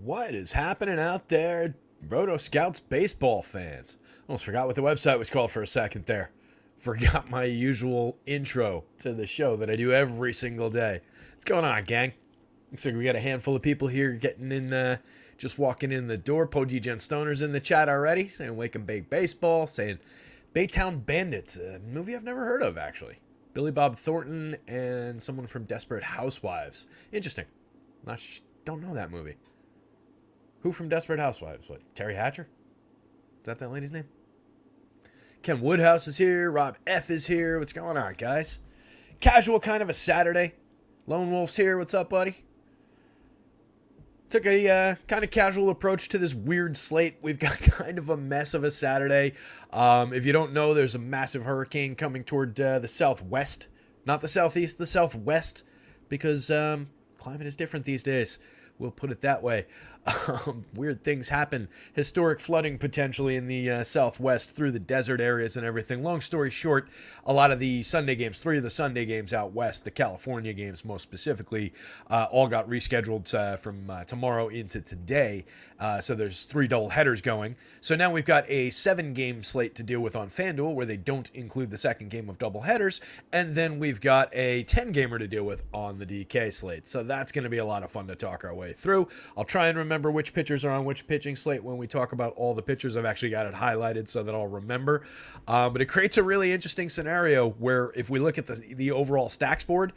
What is happening out there, rotoscouts baseball fans? Almost forgot what the website was called for a second there. Forgot my usual intro to the show that I do every single day. What's going on, gang? Looks like we got a handful of people here getting in, just walking in the door. Poggy Gen Stoner's in the chat already, saying Wake and Bake Baseball, saying Baytown Bandits, a movie I've never heard of, actually. Billy Bob Thornton and someone from Desperate Housewives. Interesting. Don't know that movie. Who from Desperate Housewives? What, Terry Hatcher? Is that lady's name? Ken Woodhouse is here. Rob F is here. What's going on, guys? Casual kind of a Saturday. Lone Wolf's here. What's up, buddy? Took a kind of casual approach to this weird slate. We've got kind of a mess of a Saturday. If you don't know, there's a massive hurricane coming toward the southwest. Not the southeast, the southwest. Because climate is different these days. We'll put it that way. Weird things happen. Historic flooding potentially in the southwest through the desert areas and everything. Long story short, a lot of the Sunday games, 3 of the Sunday games out west, the California games most specifically, all got rescheduled from tomorrow into today. So there's 3 double headers going. So now we've got a 7-game slate to deal with on FanDuel where they don't include the second game of double headers. And then we've got a 10-gamer to deal with on the DK slate. So that's going to be a lot of fun to talk our way through. I'll try and remember which pitchers are on which pitching slate when we talk about all the pitchers. I've actually got it highlighted so that I'll remember. But it creates a really interesting scenario where if we look at the overall stacks board,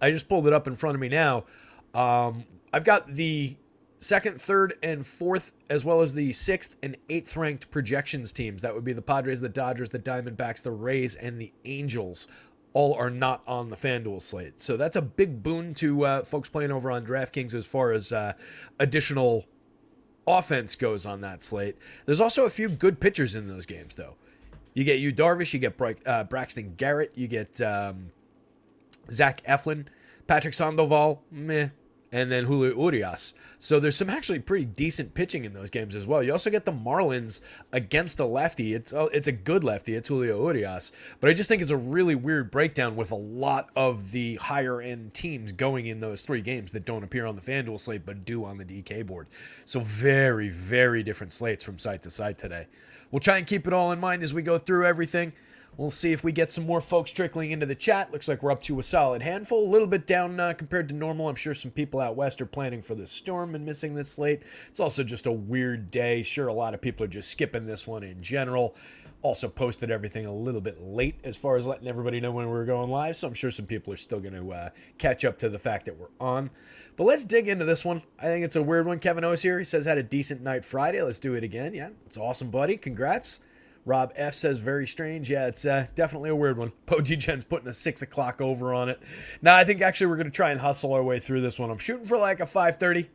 I just pulled it up in front of me now. I've got the 2nd, 3rd, and 4th, as well as the 6th and 8th ranked projections teams. That would be the Padres, the Dodgers, the Diamondbacks, the Rays, and the Angels. All are not on the FanDuel slate. So that's a big boon to folks playing over on DraftKings as far as additional offense goes on that slate. There's also a few good pitchers in those games, though. You get Yu Darvish, you get Braxton Garrett, you get Zach Eflin, Patrick Sandoval, meh, and then Julio Urias. So there's some actually pretty decent pitching in those games as well. You also get the Marlins against a lefty. It's a good lefty. It's Julio Urias. But I just think it's a really weird breakdown with a lot of the higher-end teams going in those 3 games that don't appear on the FanDuel slate but do on the DK board. So very, very different slates from site to site today. We'll try and keep it all in mind as we go through everything. We'll see if we get some more folks trickling into the chat. Looks like we're up to a solid handful. A little bit down compared to normal. I'm sure some people out west are planning for the storm and missing this slate. It's also just a weird day. Sure, a lot of people are just skipping this one in general. Also posted everything a little bit late as far as letting everybody know when we were going live. So I'm sure some people are still going to catch up to the fact that we're on. But let's dig into this one. I think it's a weird one. Kevin O's here. He says, had a decent night Friday. Let's do it again. Yeah, it's awesome, buddy. Congrats. Rob F says, very strange. Yeah, it's definitely a weird one. Poggy Gen's putting a 6 o'clock over on it. Now, I think actually we're going to try and hustle our way through this one. I'm shooting for like a 5:30,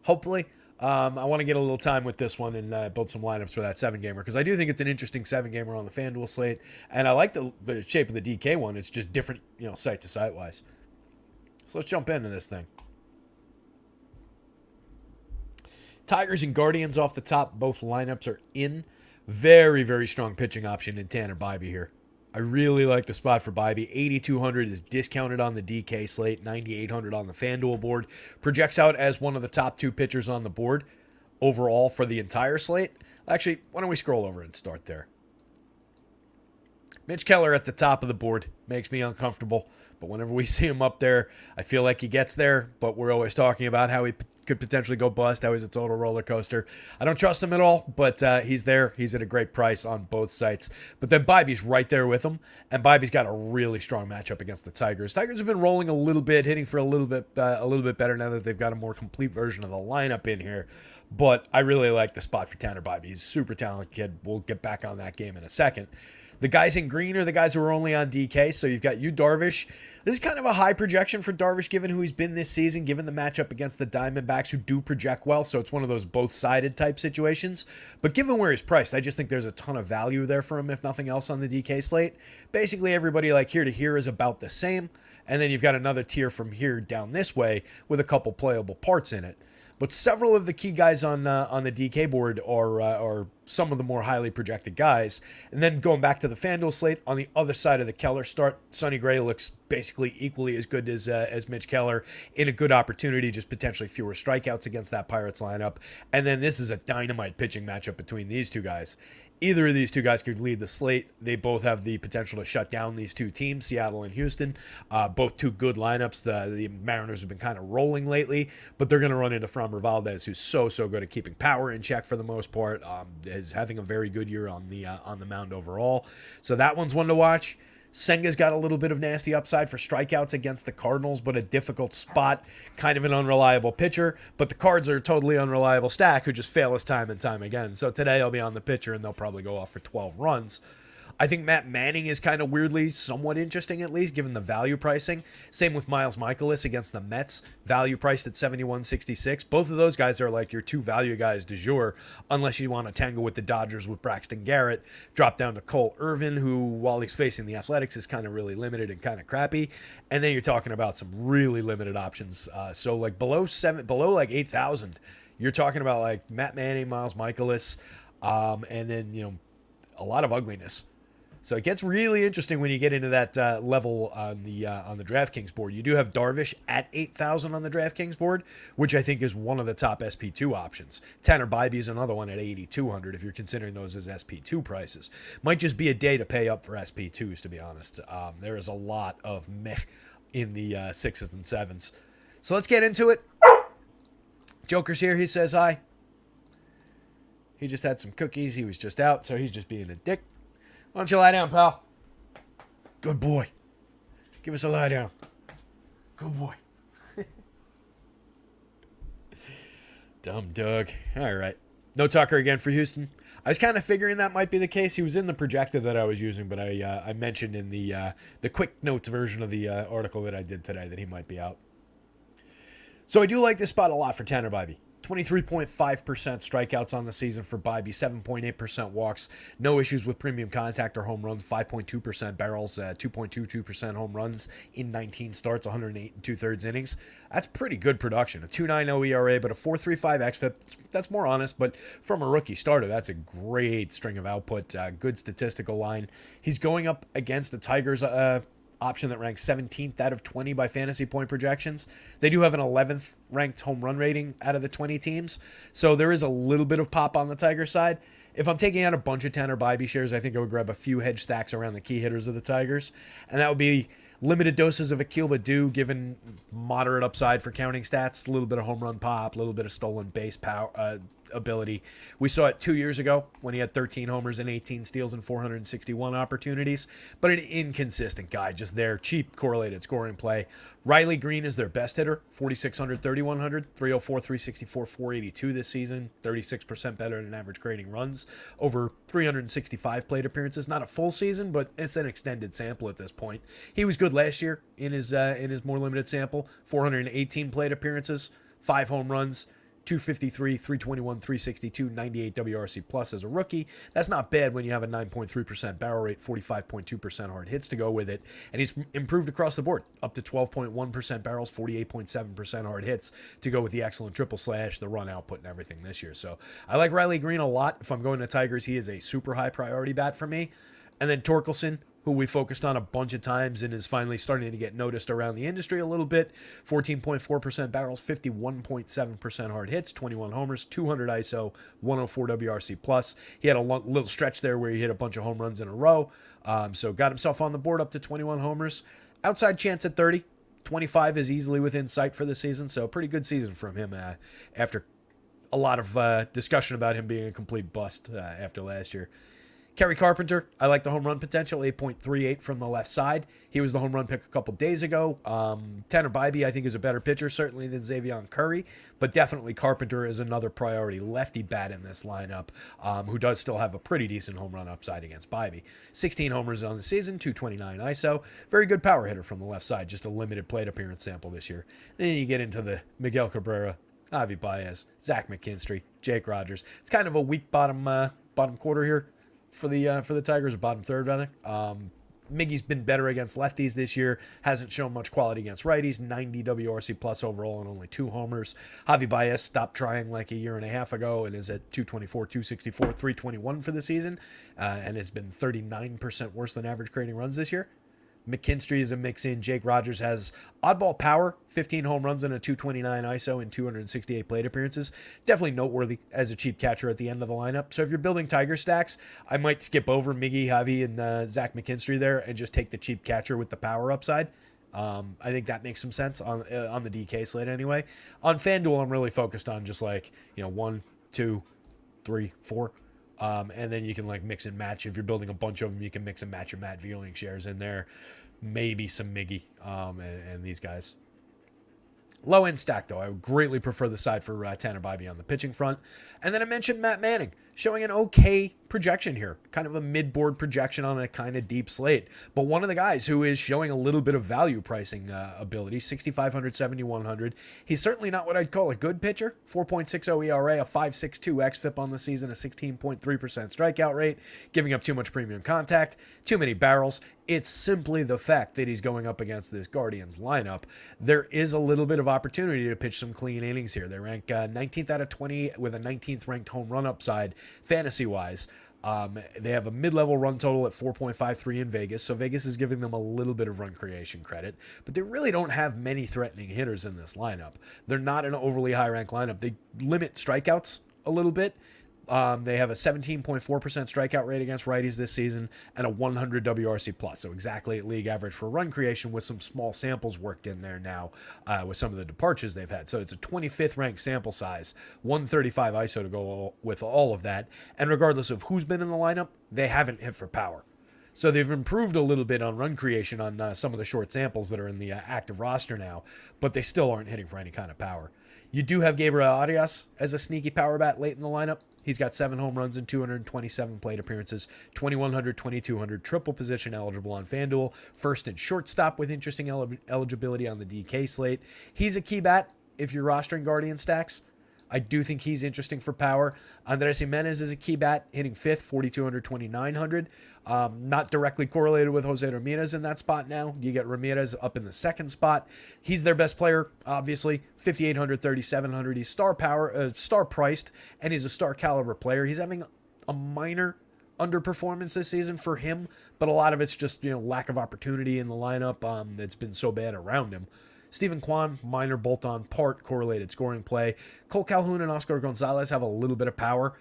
hopefully. I want to get a little time with this one and build some lineups for that 7-gamer because I do think it's an interesting 7-gamer on the FanDuel slate. And I like the shape of the DK one. It's just different, site to site wise. So let's jump into this thing. Tigers and Guardians off the top. Both lineups are in. Very, very strong pitching option in Tanner Bibee here. I really like the spot for Bibee. 8,200 is discounted on the DK slate. 9,800 on the FanDuel board. Projects out as one of the top 2 pitchers on the board overall for the entire slate. Actually, why don't we scroll over and start there. Mitch Keller at the top of the board makes me uncomfortable. But whenever we see him up there, I feel like he gets there. But we're always talking about how he could potentially go bust, how he's a total roller coaster. I don't trust him at all, but he's there. He's at a great price on both sites. But then Bibee's right there with him, and Bibee's got a really strong matchup against the Tigers. Tigers have been rolling a little bit, hitting for a little bit better now that they've got a more complete version of the lineup in here. But I really like the spot for Tanner Bibee. He's a super talented kid. We'll get back on that game in a second. The guys in green are the guys who are only on DK. So you've got Yu Darvish. This is kind of a high projection for Darvish given who he's been this season, given the matchup against the Diamondbacks who do project well. So it's one of those both-sided type situations. But given where he's priced, I just think there's a ton of value there for him, if nothing else, on the DK slate. Basically, everybody like here to here is about the same. And then you've got another tier from here down this way with a couple playable parts in it. But several of the key guys on the DK board are some of the more highly projected guys. And then going back to the FanDuel slate, on the other side of the Keller start, Sonny Gray looks basically equally as good as Mitch Keller in a good opportunity, just potentially fewer strikeouts against that Pirates lineup. And then this is a dynamite pitching matchup between these two guys. Either of these two guys could lead the slate. They both have the potential to shut down these two teams, Seattle and Houston. Both two good lineups. The Mariners have been kind of rolling lately, but they're going to run into Framber Valdez, who's so good at keeping power in check for the most part. Is having a very good year on the mound overall. So that one's one to watch. Senga's got a little bit of nasty upside for strikeouts against the Cardinals, but a difficult spot, kind of an unreliable pitcher. But the Cards are a totally unreliable stack who just fail us time and time again. So today I'll be on the pitcher, and they'll probably go off for 12 runs. I think Matt Manning is kind of weirdly somewhat interesting, at least, given the value pricing. Same with Miles Mikolas against the Mets, value priced at 71.66. Both of those guys are like your two value guys du jour, unless you want to tangle with the Dodgers with Braxton Garrett, drop down to Cole Irvin, who, while he's facing the Athletics, is kind of really limited and kind of crappy. And then you're talking about some really limited options. So like below like 8,000, you're talking about like Matt Manning, Miles Mikolas, and then, a lot of ugliness. So it gets really interesting when you get into that level on the DraftKings board. You do have Darvish at 8,000 on the DraftKings board, which I think is one of the top SP2 options. Tanner Bybee is another one at 8,200 if you're considering those as SP2 prices. Might just be a day to pay up for SP2s, to be honest. There is a lot of meh in the 6s and 7s. So let's get into it. Joker's here. He says hi. He just had some cookies. He was just out, so he's just being a dick. Why don't you lie down, pal? Good boy. Give us a lie down. Good boy. Dumb Doug. All right. No Tucker again for Houston. I was kind of figuring that might be the case. He was in the projected that I was using, but I mentioned in the quick notes version of the article that I did today that he might be out. So I do like this spot a lot for Tanner Bybee. 23.5% strikeouts on the season for Bybee, 7.8% walks, no issues with premium contact or home runs, 5.2% barrels, 2.22% home runs in 19 starts, 108 and 2/3 innings. That's pretty good production. A 2.90 ERA, but a 4.35 xFIP. That's more honest, but from a rookie starter, that's a great string of output, good statistical line. He's going up against the Tigers option that ranks 17th out of 20 by fantasy point projections. They do have an 11th ranked home run rating out of the 20 teams, so there is a little bit of pop on the Tiger side. If I'm taking out a bunch of Tanner Bybee shares, I think I would grab a few hedge stacks around the key hitters of the Tigers, and that would be limited doses of Akil Baddoo, given moderate upside for counting stats, a little bit of home run pop, a little bit of stolen base power ability. We saw it 2 years ago when he had 13 homers and 18 steals and 461 opportunities, but an inconsistent guy, just their cheap correlated scoring play. Riley Green is their best hitter, 4,600, 3,100, 304, 364, 482 this season, 36% better than average grading runs, over 365 plate appearances. Not a full season, but it's an extended sample at this point. He was good last year in his more limited sample, 418 plate appearances, 5 home runs, 253, 321, 362, 98 WRC plus as a rookie. That's not bad when you have a 9.3% barrel rate, 45.2% hard hits to go with it. And he's improved across the board, up to 12.1% barrels, 48.7% hard hits to go with the excellent triple slash, the run output, and everything this year. So I like Riley Green a lot. If I'm going to Tigers, he is a super high priority bat for me. And then Torkelson, who we focused on a bunch of times and is finally starting to get noticed around the industry a little bit. 14.4% barrels, 51.7% hard hits, 21 homers, 200 ISO, 104 WRC plus. He had a little stretch there where he hit a bunch of home runs in a row. So got himself on the board up to 21 homers. Outside chance at 30. 25 is easily within sight for the season, so pretty good season from him after a lot of discussion about him being a complete bust after last year. Kerry Carpenter, I like the home run potential, 8.38 from the left side. He was the home run pick a couple days ago. Tanner Bybee, I think, is a better pitcher, certainly than Xavier Curry, but definitely Carpenter is another priority lefty bat in this lineup, who does still have a pretty decent home run upside against Bybee. 16 homers on the season, 229 ISO. Very good power hitter from the left side, just a limited plate appearance sample this year. Then you get into the Miguel Cabrera, Javi Baez, Zach McKinstry, Jake Rogers. It's kind of a weak bottom quarter here for the Tigers, or bottom third rather. Miggy's been better against lefties this year. Hasn't shown much quality against righties. 90 WRC plus overall and only 2 homers. Javi Baez stopped trying like a year and a half ago and is at 224, 264, 321 for the season, and has been 39% worse than average creating runs this year. McKinstry is a mix-in. Jake Rogers has oddball power, 15 home runs and a 229 ISO in 268 plate appearances. Definitely noteworthy as a cheap catcher at the end of the lineup. So if you're building Tiger stacks, I might skip over Miggy, Javi, and Zach McKinstry there and just take the cheap catcher with the power upside. I think that makes some sense on the DK slate anyway. On FanDuel, I'm really focused on just 1, 2, 3, 4. And then you can mix and match. If you're building a bunch of them, you can mix and match your Matt Viewing shares in there. Maybe some Miggy and these guys. Low end stack, though. I would greatly prefer the side for Tanner Bybee on the pitching front. And then I mentioned Matt Manning, showing an okay projection here. Kind of a mid-board projection on a kind of deep slate. But one of the guys who is showing a little bit of value pricing ability, 6,500, 7,100. He's certainly not what I'd call a good pitcher. 4.60 ERA, a 5.62 xFIP on the season, a 16.3% strikeout rate, giving up too much premium contact, too many barrels. It's simply the fact that he's going up against this Guardians lineup. There is a little bit of opportunity to pitch some clean innings here. They rank 19th out of 20 with a 19th ranked home run upside fantasy-wise. They have a mid-level run total at 4.53 in Vegas, so Vegas is giving them a little bit of run creation credit, but they really don't have many threatening hitters in this lineup. They're not an overly high-ranked lineup. They limit strikeouts a little bit. They have a 17.4% strikeout rate against righties this season and a 100 WRC plus, so exactly at league average for run creation with some small samples worked in there now with some of the departures they've had. So it's a 25th ranked sample size, 135 ISO to go with all of that. And regardless of who's been in the lineup, they haven't hit for power. So they've improved a little bit on run creation on some of the short samples that are in the active roster now, but they still aren't hitting for any kind of power. You do have Gabriel Arias as a sneaky power bat late in the lineup. He's got 7 home runs and 227 plate appearances, 2,100, 2,200, triple position eligible on FanDuel, first and shortstop with interesting eligibility on the DK slate. He's a key bat if you're rostering Guardian stacks. I do think he's interesting for power. Andres Jimenez is a key bat, hitting 5th, 4,200, 2,900. Not directly correlated with Jose Ramirez in that spot now. You get Ramirez up in the 2nd spot. He's their best player, obviously. 5,800, 3,700. He's star priced, and he's a star caliber player. He's having a minor underperformance this season for him, but a lot of it's just lack of opportunity in the lineup that's been so bad around him. Stephen Kwan, minor bolt-on part correlated scoring play. Cole Calhoun and Oscar Gonzalez have a little bit of power.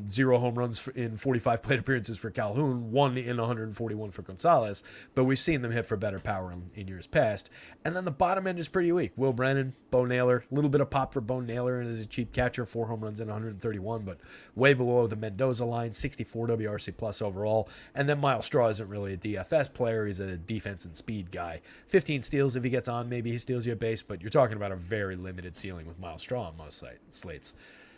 0 home runs in 45 plate appearances for Calhoun, 1 in 141 for Gonzalez, but we've seen them hit for better power in years past. And then the bottom end is pretty weak. Will Brennan, Bo Naylor, a little bit of pop for Bo Naylor and is a cheap catcher, 4 home runs in 131, but way below the Mendoza line, 64 WRC plus overall. And then Miles Straw isn't really a DFS player. He's a defense and speed guy. 15 steals if he gets on, maybe he steals you a base, but you're talking about a very limited ceiling with Miles Straw on most slates.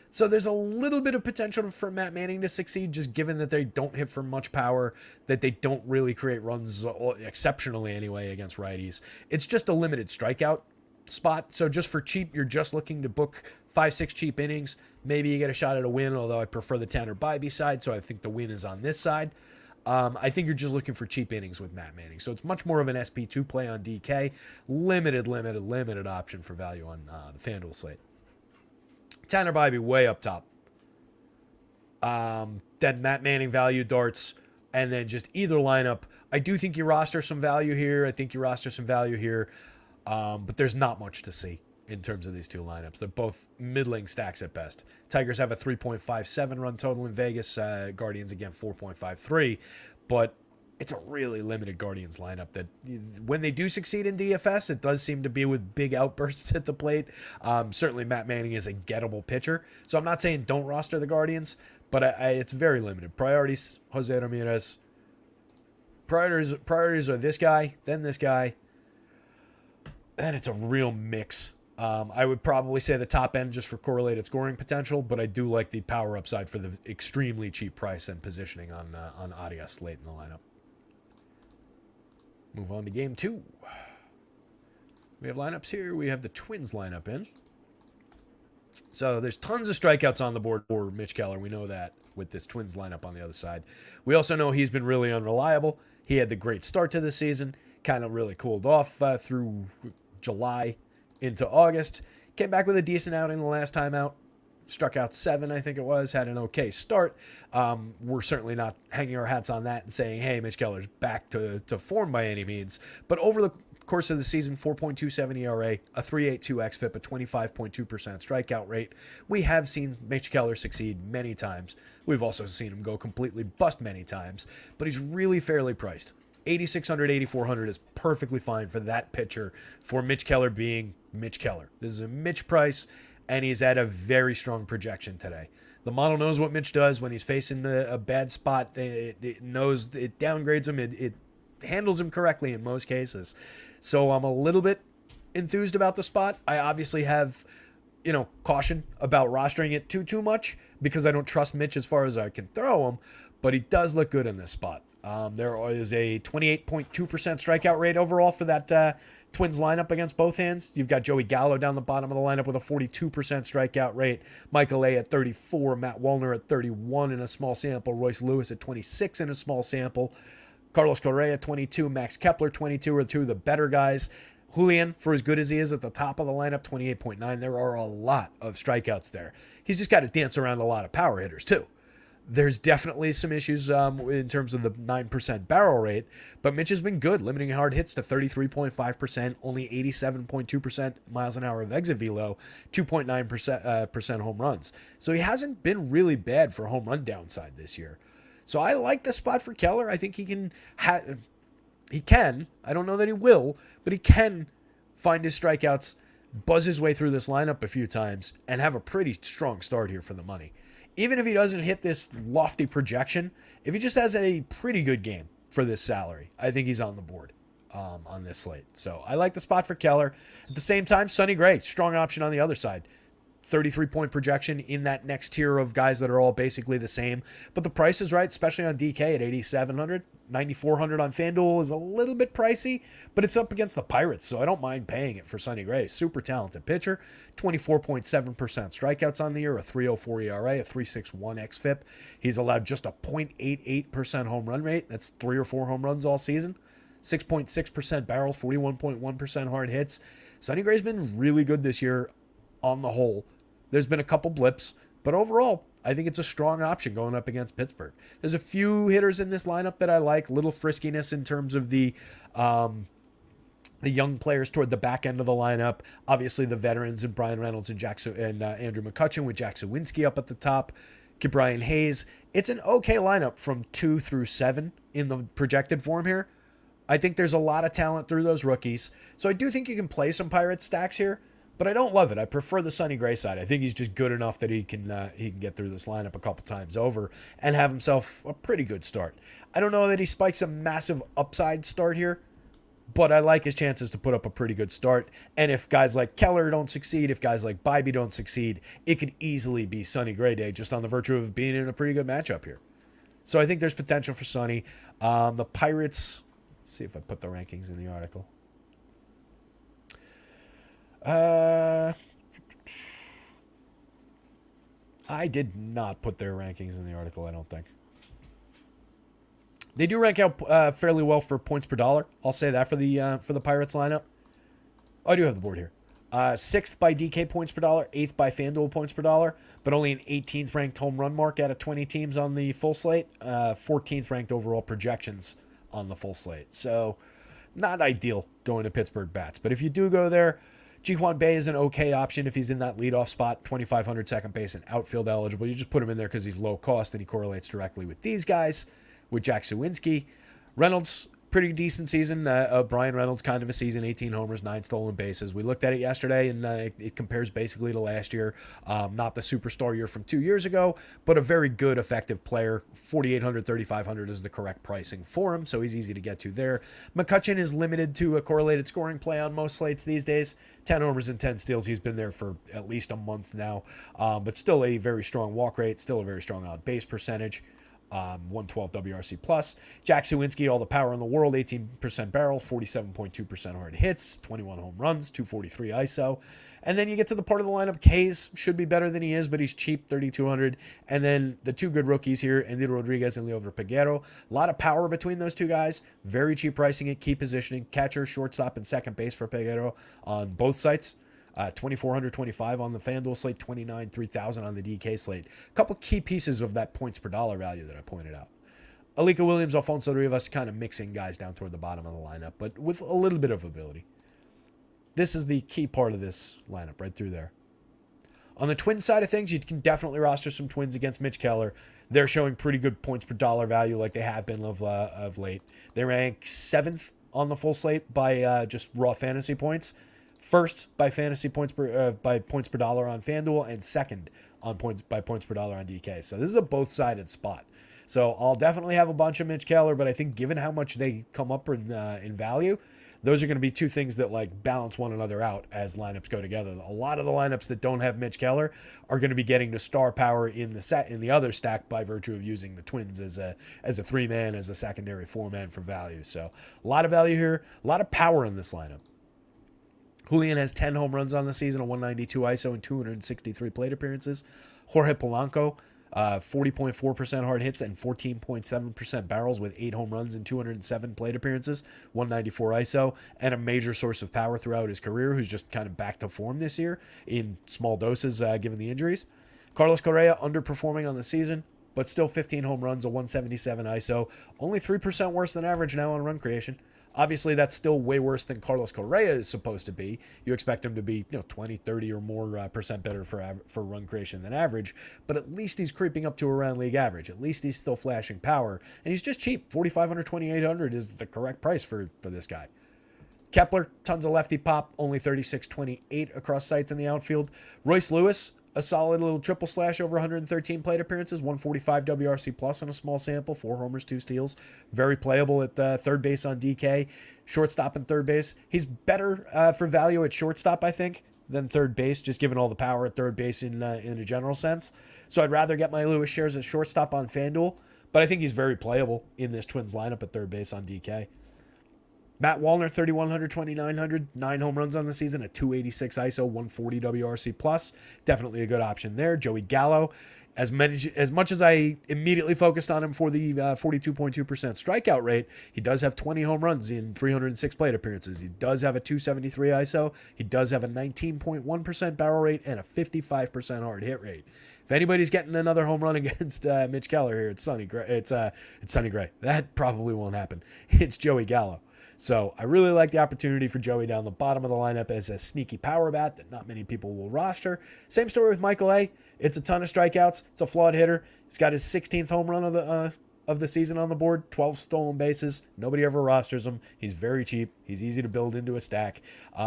So there's a little bit of potential for Matt Manning to succeed, just given that they don't hit for much power, that they don't really create runs exceptionally anyway against righties. It's just a limited strikeout spot. So just for cheap, you're just looking to book 5-6 cheap innings. Maybe you get a shot at a win, although I prefer the Tanner Bybee side, so I think the win is on this side. I think you're just looking for cheap innings with Matt Manning. So it's much more of an SP2 play on DK. Limited option for value on the FanDuel slate. Tanner Bybee way up top. Then Matt Manning value darts, and then just either lineup. I do think you roster some value here. I think you roster some value here. But there's not much to see in terms of these two lineups. They're both middling stacks at best. Tigers have a 3.57 run total in Vegas. Guardians, again, 4.53. But it's a really limited Guardians lineup that when they do succeed in DFS, it does seem to be with big outbursts at the plate. Certainly Matt Manning is a gettable pitcher. So I'm not saying don't roster the Guardians, but it's very limited. Priorities, Jose Ramirez. Priorities are this guy, then this guy. And it's a real mix. I would probably say the top end just for correlated scoring potential, but I do like the power upside for the extremely cheap price and positioning on Arias late in the lineup. Move on to game 2. We have lineups here. We have the Twins lineup in. So there's tons of strikeouts on the board for Mitch Keller. We know that with this Twins lineup on the other side. We also know he's been really unreliable. He had the great start to the season, kind of really cooled off through July into August. Came back with a decent outing the last time out. Struck out 7, I think it was, had an okay start. We're certainly not hanging our hats on that and saying, hey, Mitch Keller's back to form by any means. But over the course of the season, 4.27 ERA, a 3.82 xFIP, a 25.2% strikeout rate. We have seen Mitch Keller succeed many times. We've also seen him go completely bust many times, but he's really fairly priced. 8,600, 8,400 is perfectly fine for that pitcher for Mitch Keller being Mitch Keller. This is a Mitch price, and he's at a very strong projection today. The model knows what Mitch does when he's facing a bad spot. It knows, it downgrades him. It handles him correctly in most cases. So I'm a little bit enthused about the spot. I obviously have, caution about rostering it too much because I don't trust Mitch as far as I can throw him, but he does look good in this spot. There is a 28.2% strikeout rate overall for that Twins lineup against both hands. You've got Joey Gallo down the bottom of the lineup with a 42% strikeout rate. Michael A at 34, Matt Wallner at 31 in a small sample, Royce Lewis at 26 in a small sample, Carlos Correa 22, Max Kepler 22 are two of the better guys. Julian, for as good as he is at the top of the lineup, 28.9. There are a lot of strikeouts there. He's just got to dance around a lot of power hitters too. There's definitely some issues in terms of the 9% barrel rate, but Mitch has been good, limiting hard hits to 33.5%, only 87.2% miles an hour of exit velo, 2.9% home runs. So he hasn't been really bad for home run downside this year. So I like the spot for Keller. I think he can, I don't know that he will, but he can find his strikeouts, buzz his way through this lineup a few times, and have a pretty strong start here for the money. Even if he doesn't hit this lofty projection, if he just has a pretty good game for this salary, I think he's on the board on this slate. So I like the spot for Keller. At the same time, Sonny Gray, strong option on the other side. 33-point projection in that next tier of guys that are all basically the same. But the price is right, especially on DK at 8,700. 9,400 on FanDuel is a little bit pricey, but it's up against the Pirates, so I don't mind paying it for Sonny Gray. Super talented pitcher, 24.7% strikeouts on the year, a 3.04 ERA, a 3.61 xFIP. He's allowed just a 0.88% home run rate. That's 3 or 4 home runs all season. 6.6% barrels, 41.1% hard hits. Sonny Gray's been really good this year on the whole. There's been a couple blips, but overall, I think it's a strong option going up against Pittsburgh. There's a few hitters in this lineup that I like. Little friskiness in terms of the young players toward the back end of the lineup. Obviously, the veterans and Brian Reynolds and Andrew McCutchen with Jack Sawinski up at the top. Brian Hayes. It's an okay lineup from 2 through 7 in the projected form here. I think there's a lot of talent through those rookies. So I do think you can play some Pirates stacks here. But I don't love it. I prefer the Sonny Gray side. I think he's just good enough that he can get through this lineup a couple times over and have himself a pretty good start. I don't know that he spikes a massive upside start here, but I like his chances to put up a pretty good start. And if guys like Keller don't succeed, if guys like Bybee don't succeed, it could easily be Sonny Gray day just on the virtue of being in a pretty good matchup here. So I think there's potential for Sonny. The Pirates, let's see if I put the rankings in the article. I did not put their rankings in the article, I don't think. They do rank out fairly well for points per dollar. I'll say that for the Pirates lineup. Oh, I do have the board here. 6th by DK points per dollar, 8th by FanDuel points per dollar, but only an 18th ranked home run mark out of 20 teams on the full slate. 14th ranked overall projections on the full slate. So not ideal going to Pittsburgh bats. But if you do go there, Ji-Hwan Bae is an okay option if he's in that leadoff spot, 2,500 second base and outfield eligible. You just put him in there because he's low cost and he correlates directly with these guys, with Jack Sawinski. Reynolds, pretty decent season. Brian Reynolds, kind of a season, 18 homers, 9 stolen bases. We looked at it yesterday, and it compares basically to last year. Not the superstar year from 2 years ago, but a very good, effective player. 4,800, 3,500 is the correct pricing for him, so he's easy to get to there. McCutchen is limited to a correlated scoring play on most slates these days. 10 homers and 10 steals. He's been there for at least a month now, but still a very strong walk rate, still a very strong on-base percentage. 112 WRC plus. Jack Suwinski, all the power in the world, 18% barrels, 47.2% hard hits, 21 home runs, 243 ISO. And then you get to the part of the lineup, Hayes should be better than he is, but he's cheap, 3,200. And then the two good rookies here, Andy Rodriguez and Leodor Peguero. A lot of power between those two guys. Very cheap pricing at key positioning. Catcher, shortstop, and second base for Peguero on both sites. 2,425 on the FanDuel slate, 29, 3,000 on the DK slate. A couple key pieces of that points per dollar value that I pointed out. Alika Williams, Alfonso Rivas, kind of mixing guys down toward the bottom of the lineup, but with a little bit of ability. This is the key part of this lineup right through there. On the Twins side of things, you can definitely roster some Twins against Mitch Keller. They're showing pretty good points per dollar value like they have been of late. They rank 7th on the full slate by just raw fantasy points. First by fantasy points by points per dollar on FanDuel, and second on points per dollar on DK. So this is a both-sided spot. So I'll definitely have a bunch of Mitch Keller, but I think given how much they come up in value, those are going to be two things that like balance one another out as lineups go together. A lot of the lineups that don't have Mitch Keller are going to be getting the star power in the other stack by virtue of using the Twins as a 3-man, as a secondary 4-man for value. So a lot of value here, a lot of power in this lineup. Julian has 10 home runs on the season, a 192 ISO, and 263 plate appearances. Jorge Polanco, 40.4% hard hits and 14.7% barrels with 8 home runs and 207 plate appearances, 194 ISO, and a major source of power throughout his career, who's just kind of back to form this year in small doses given the injuries. Carlos Correa, underperforming on the season, but still 15 home runs, a 177 ISO, only 3% worse than average now on run creation. Obviously, that's still way worse than Carlos Correa is supposed to be. You expect him to be 20, 30 or more percent better for run creation than average, but at least he's creeping up to around league average. At least he's still flashing power, and he's just cheap. 4,500, 2,800 is the correct price for this guy. Kepler, tons of lefty pop, only 36.28 across sites in the outfield. Royce Lewis, a solid little triple slash over 113 plate appearances, 145 WRC plus on a small sample, 4 homers, 2 steals. Very playable at third base on DK, shortstop and third base. He's better for value at shortstop, I think, than third base, just given all the power at third base in a general sense. So I'd rather get my Lewis shares at shortstop on FanDuel, but I think he's very playable in this Twins lineup at third base on DK. Matt Wallner, 3,100, 2,900, 9 home runs on the season, a 286 ISO, 140 WRC plus. Definitely a good option there. Joey Gallo, as much as I immediately focused on him for the 42.2% strikeout rate, he does have 20 home runs in 306 plate appearances. He does have a 273 ISO. He does have a 19.1% barrel rate and a 55% hard hit rate. If anybody's getting another home run against Mitch Keller here, it's Sonny Gray. It's Sonny Gray. That probably won't happen. It's Joey Gallo. So I really like the opportunity for Joey down the bottom of the lineup as a sneaky power bat that not many people will roster. Same story with Michael A. It's a ton of strikeouts. It's a flawed hitter. He's got his 16th home run of the season on the board, 12 stolen bases. Nobody ever rosters him. He's very cheap. He's easy to build into a stack.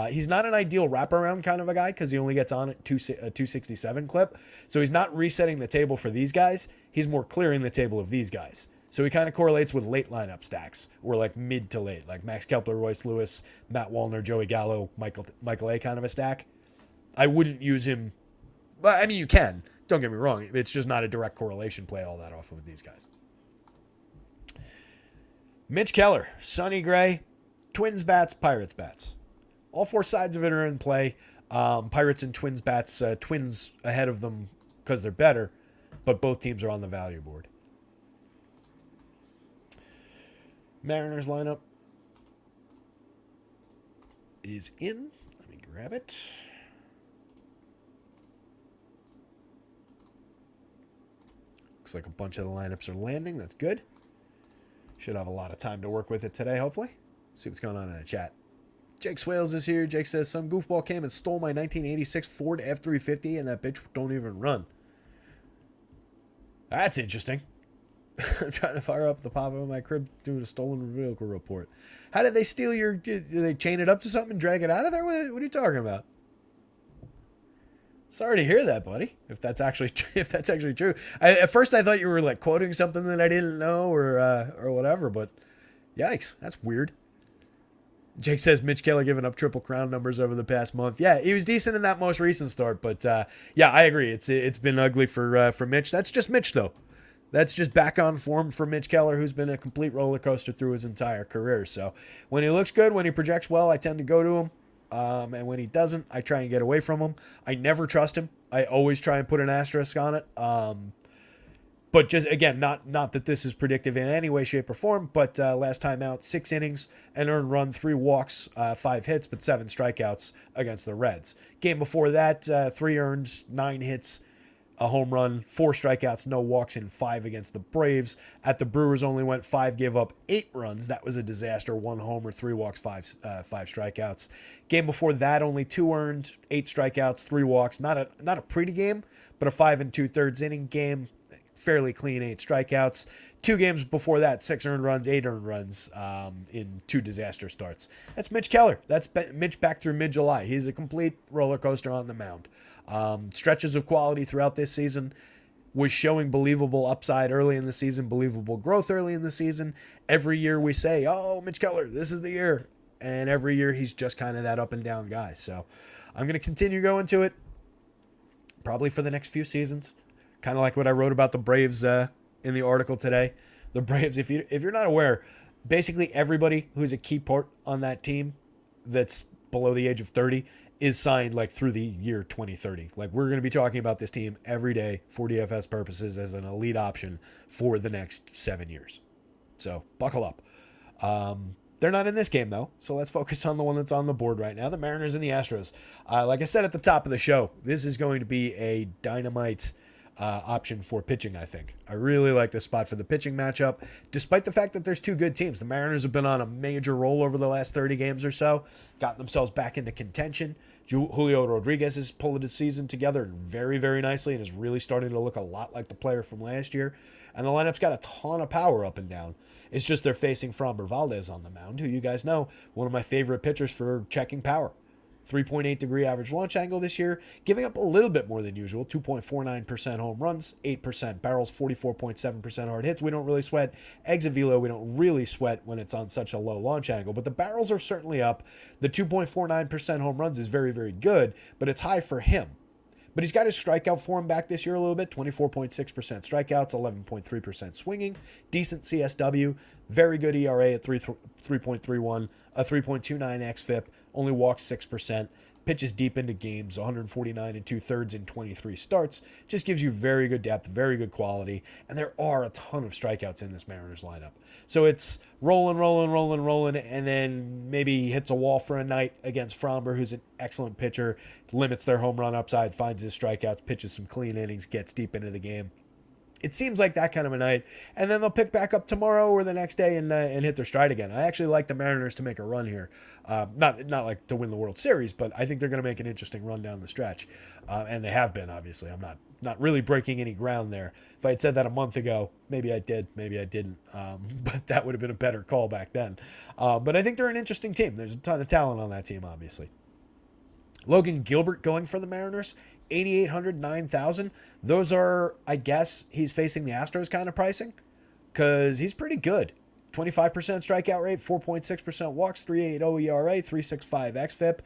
He's not an ideal wraparound kind of a guy because he only gets on at 267 clip. So he's not resetting the table for these guys. He's more clearing the table of these guys. So he kind of correlates with late lineup stacks, or like mid to late, like Max Kepler, Royce Lewis, Matt Wallner, Joey Gallo, Michael A kind of a stack. I wouldn't use him, but I mean, you can. Don't get me wrong. It's just not a direct correlation play all that often with these guys. Mitch Keller, Sonny Gray, Twins bats, Pirates bats. All 4 sides of it are in play. Pirates and Twins bats, Twins ahead of them because they're better, but both teams are on the value board. Mariners lineup is in. Let me grab it. Looks like a bunch of the lineups are landing. That's good. Should have a lot of time to work with it today, hopefully. See what's going on in the chat. Jake Swales is here. Jake says, some goofball came and stole my 1986 Ford F-350 and that bitch don't even run. That's interesting. I'm trying to fire up the pop-up of my crib doing a stolen vehicle report. How did they steal your... Did they chain it up to something and drag it out of there? What are you talking about? Sorry to hear that, buddy. If that's actually true. At first I thought you were like quoting something that I didn't know or whatever, but yikes, that's weird. Jake says Mitch Keller giving up Triple Crown numbers over the past month. Yeah, he was decent in that most recent start, but yeah, I agree. It's been ugly for Mitch. That's just Mitch though. That's just back on form for Mitch Keller, who's been a complete roller coaster through his entire career. So when he looks good, when he projects well, I tend to go to him. And when he doesn't, I try and get away from him. I never trust him. I always try and put an asterisk on it. But just, again, not that this is predictive in any way, shape, or form, but last time out, 6 innings, an earned run, 3 walks, 5 hits, but 7 strikeouts against the Reds. Game before that, 3 earned, 9 hits, a home run, 4 strikeouts, no walks in 5 against the Braves. At the Brewers, only went 5, gave up 8 runs. That was a disaster. 1 homer, 3 walks, 5 strikeouts. Game before that, only 2 earned, 8 strikeouts, 3 walks. Not a pretty game, but a 5 2/3 inning game. Fairly clean, 8 strikeouts. 2 games before that, 6 earned runs, 8 earned runs in 2 disaster starts. That's Mitch Keller. That's Mitch back through mid-July. He's a complete roller coaster on the mound. Stretches of quality throughout this season, was showing believable upside early in the season, believable growth early in the season. Every year we say, oh, Mitch Keller, this is the year. And every year he's just kind of that up and down guy. So I'm going to continue going to it probably for the next few seasons. Kind of like what I wrote about the Braves in the article today. The Braves, if you're not aware, basically everybody who's a key part on that team that's below the age of 30 is signed like through the year 2030. Like, we're going to be talking about this team every day for DFS purposes as an elite option for the next 7 years. So buckle up. They're not in this game, though, so let's focus on the one that's on the board right now, the Mariners and the Astros. Like I said at the top of the show, this is going to be a dynamite option for pitching, I think. I really like this spot for the pitching matchup, despite the fact that there's 2 good teams. The Mariners have been on a major roll over the last 30 games or so, gotten themselves back into contention. Julio Rodriguez is pulling his season together very, very nicely and is really starting to look a lot like the player from last year. And the lineup's got a ton of power up and down. It's just they're facing Framber Valdez on the mound, who you guys know, one of my favorite pitchers for checking power. 3.8 degree average launch angle this year, giving up a little bit more than usual, 2.49% home runs, 8% barrels, 44.7% hard hits. We don't really sweat exit velo. We don't really sweat when it's on such a low launch angle, but the barrels are certainly up. The 2.49% home runs is very, very good, but it's high for him. But he's got his strikeout form back this year a little bit, 24.6% strikeouts, 11.3% swinging, decent CSW, very good ERA at 3.31, a 3.29 xFIP, only walks 6%, pitches deep into games, 149 2/3 in 23 starts, just gives you very good depth, very good quality, and there are a ton of strikeouts in this Mariners lineup. So it's rolling, and then maybe hits a wall for a night against Framber, who's an excellent pitcher, limits their home run upside, finds his strikeouts, pitches some clean innings, gets deep into the game. It seems like that kind of a night, and then they'll pick back up tomorrow or the next day and hit their stride again. I actually like the Mariners to make a run here. Not like to win the World Series, but I think they're going to make an interesting run down the stretch, and they have been, obviously. I'm not really breaking any ground there. If I had said that a month ago, maybe I did, maybe I didn't, but that would have been a better call back then. But I think they're an interesting team. There's a ton of talent on that team, obviously. Logan Gilbert going for the Mariners, 8,800, 9,000. Those are, I guess, he's facing the Astros kind of pricing because he's pretty good. 25% strikeout rate, 4.6% walks, 3.80 ERA, 3.65 xFIP,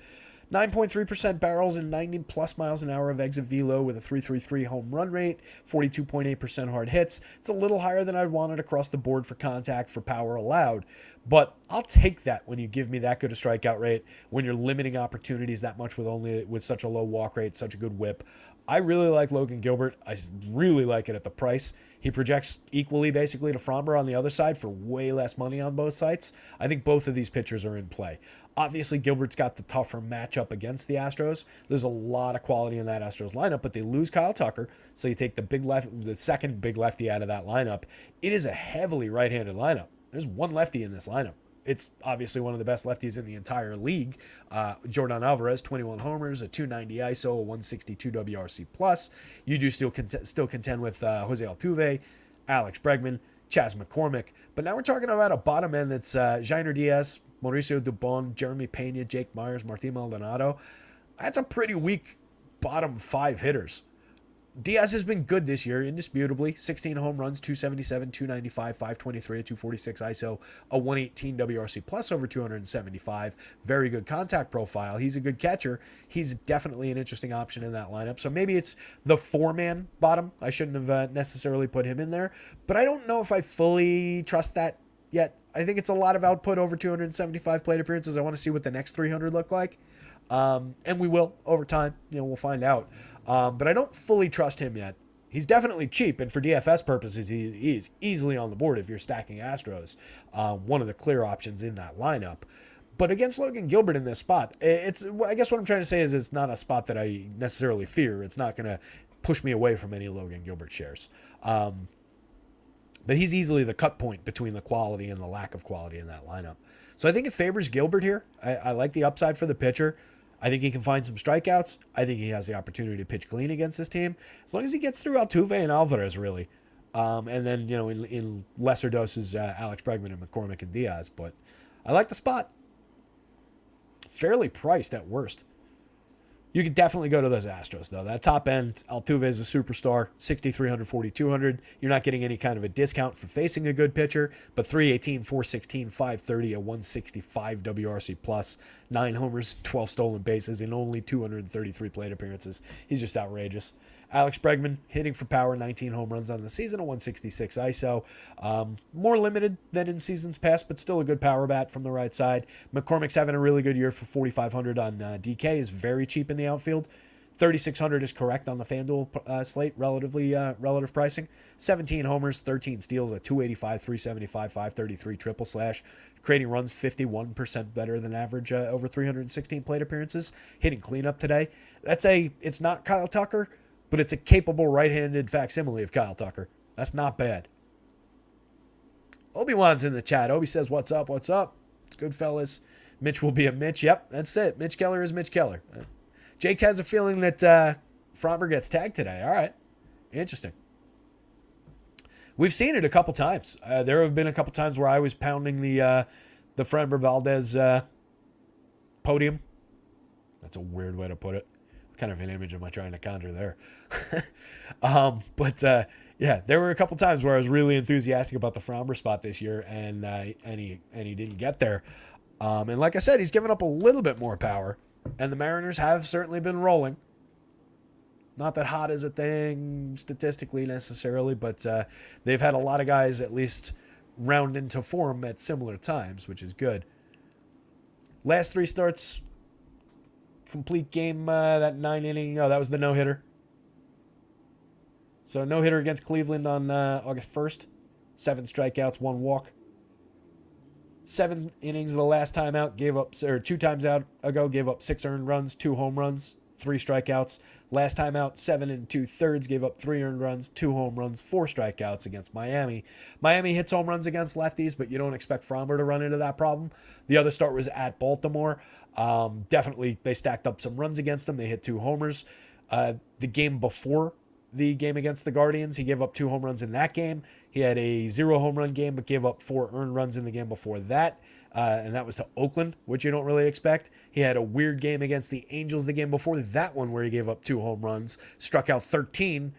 9.3% barrels and 90 plus miles an hour of exit velo with a 3.33 home run rate, 42.8% hard hits. It's a little higher than I'd wanted across the board for contact, for power allowed, but I'll take that when you give me that good a strikeout rate, when you're limiting opportunities that much with such a low walk rate, such a good whip. I really like Logan Gilbert. I really like it at the price. He projects equally basically to Framber on the other side for way less money on both sides. I think both of these pitchers are in play. Obviously, Gilbert's got the tougher matchup against the Astros. There's a lot of quality in that Astros lineup, but they lose Kyle Tucker, so you take the second big lefty out of that lineup. It is a heavily right-handed lineup. There's one lefty in this lineup. It's obviously one of the best lefties in the entire league. Jordan Alvarez, 21 homers, a 290 ISO, a 162 WRC+. You do still contend with Jose Altuve, Alex Bregman, Chas McCormick. But now we're talking about a bottom end that's Jainer Diaz, Mauricio Dubon, Jeremy Pena, Jake Myers, Martin Maldonado. That's a pretty weak bottom 5 hitters. Diaz has been good this year, indisputably. 16 home runs, 277, 295, 523, 246 ISO, a 118 WRC plus over 275. Very good contact profile. He's a good catcher. He's definitely an interesting option in that lineup. So maybe it's the four-man bottom. I shouldn't have necessarily put him in there. But I don't know if I fully trust that yet. I think it's a lot of output over 275 plate appearances. I want to see what the next 300 look like. And we will over time. We'll find out. But I don't fully trust him yet. He's definitely cheap, and for DFS purposes, he's easily on the board if you're stacking Astros. One of the clear options in that lineup. But against Logan Gilbert in this spot, I guess what I'm trying to say is it's not a spot that I necessarily fear. It's not going to push me away from any Logan Gilbert shares. But he's easily the cut point between the quality and the lack of quality in that lineup. So I think it favors Gilbert here. I like the upside for the pitcher. I think he can find some strikeouts. I think he has the opportunity to pitch clean against this team, as long as he gets through Altuve and Alvarez, really. And then, in lesser doses, Alex Bregman and McCormick and Diaz. But I like the spot. Fairly priced at worst. You could definitely go to those Astros, though. That top end, Altuve is a superstar, 6,300, 4,200. You're not getting any kind of a discount for facing a good pitcher, but 318, 416, 530, a 165 WRC plus, 9 homers, 12 stolen bases in only 233 plate appearances. He's just outrageous. Alex Bregman hitting for power, 19 home runs on the season, a 166 ISO. More limited than in seasons past, but still a good power bat from the right side. McCormick's having a really good year for 4,500 on DK, is very cheap in the outfield. 3,600 is correct on the FanDuel slate, relative pricing. 17 homers, 13 steals, a 285, 375, 533 triple slash. Creating runs 51% better than average over 316 plate appearances. Hitting cleanup today. It's not Kyle Tucker, but it's a capable right-handed facsimile of Kyle Tucker. That's not bad. Obi-Wan's in the chat. Obi says, what's up, what's up? It's good, fellas. Mitch will be a Mitch. Yep, that's it. Mitch Keller is Mitch Keller. Jake has a feeling that Fromber gets tagged today. All right. Interesting. We've seen it a couple times. There have been a couple times where I was pounding the Framber Valdez podium. That's a weird way to put it. What kind of an image am I trying to conjure there? Yeah, there were a couple times where I was really enthusiastic about the Fromber spot this year, and he didn't get there. And like I said, he's given up a little bit more power, and the Mariners have certainly been rolling. Not that hot is a thing statistically necessarily, but they've had a lot of guys at least round into form at similar times, which is good. Last 3 starts, complete game, that 9-inning, that was the no-hitter. So no-hitter against Cleveland on August 1st. 7 strikeouts, 1 walk. 7 innings the last time out, 2 times out ago, gave up 6 earned runs, 2 home runs, 3 strikeouts. Last time out, 7 2/3, gave up 3 earned runs, 2 home runs, 4 strikeouts against Miami. Miami hits home runs against lefties, but you don't expect Fromber to run into that problem. The other start was at Baltimore. Definitely, they stacked up some runs against him. They hit 2 homers. The game before the game against the Guardians, he gave up 2 home runs in that game. He had a 0 home run game, but gave up 4 earned runs in the game before that. And that was to Oakland, which you don't really expect. He had a weird game against the Angels the game before that one where he gave up 2 home runs, struck out 13,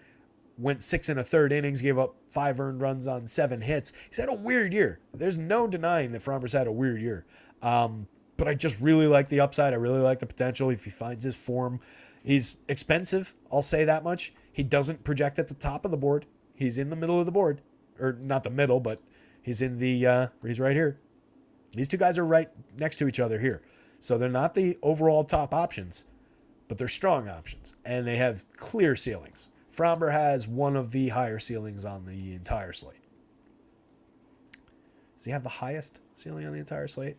went 6 1/3 innings, gave up 5 earned runs on 7 hits. He's had a weird year. There's no denying that Fromber's had a weird year. But I just really like the upside. I really like the potential if he finds his form. He's expensive, I'll say that much. He doesn't project at the top of the board. He's in the middle of the board. Or not the middle, but he's in the, he's right here. These 2 guys are right next to each other here. So they're not the overall top options, but they're strong options. And they have clear ceilings. Fromber has one of the higher ceilings on the entire slate. Does he have the highest ceiling on the entire slate?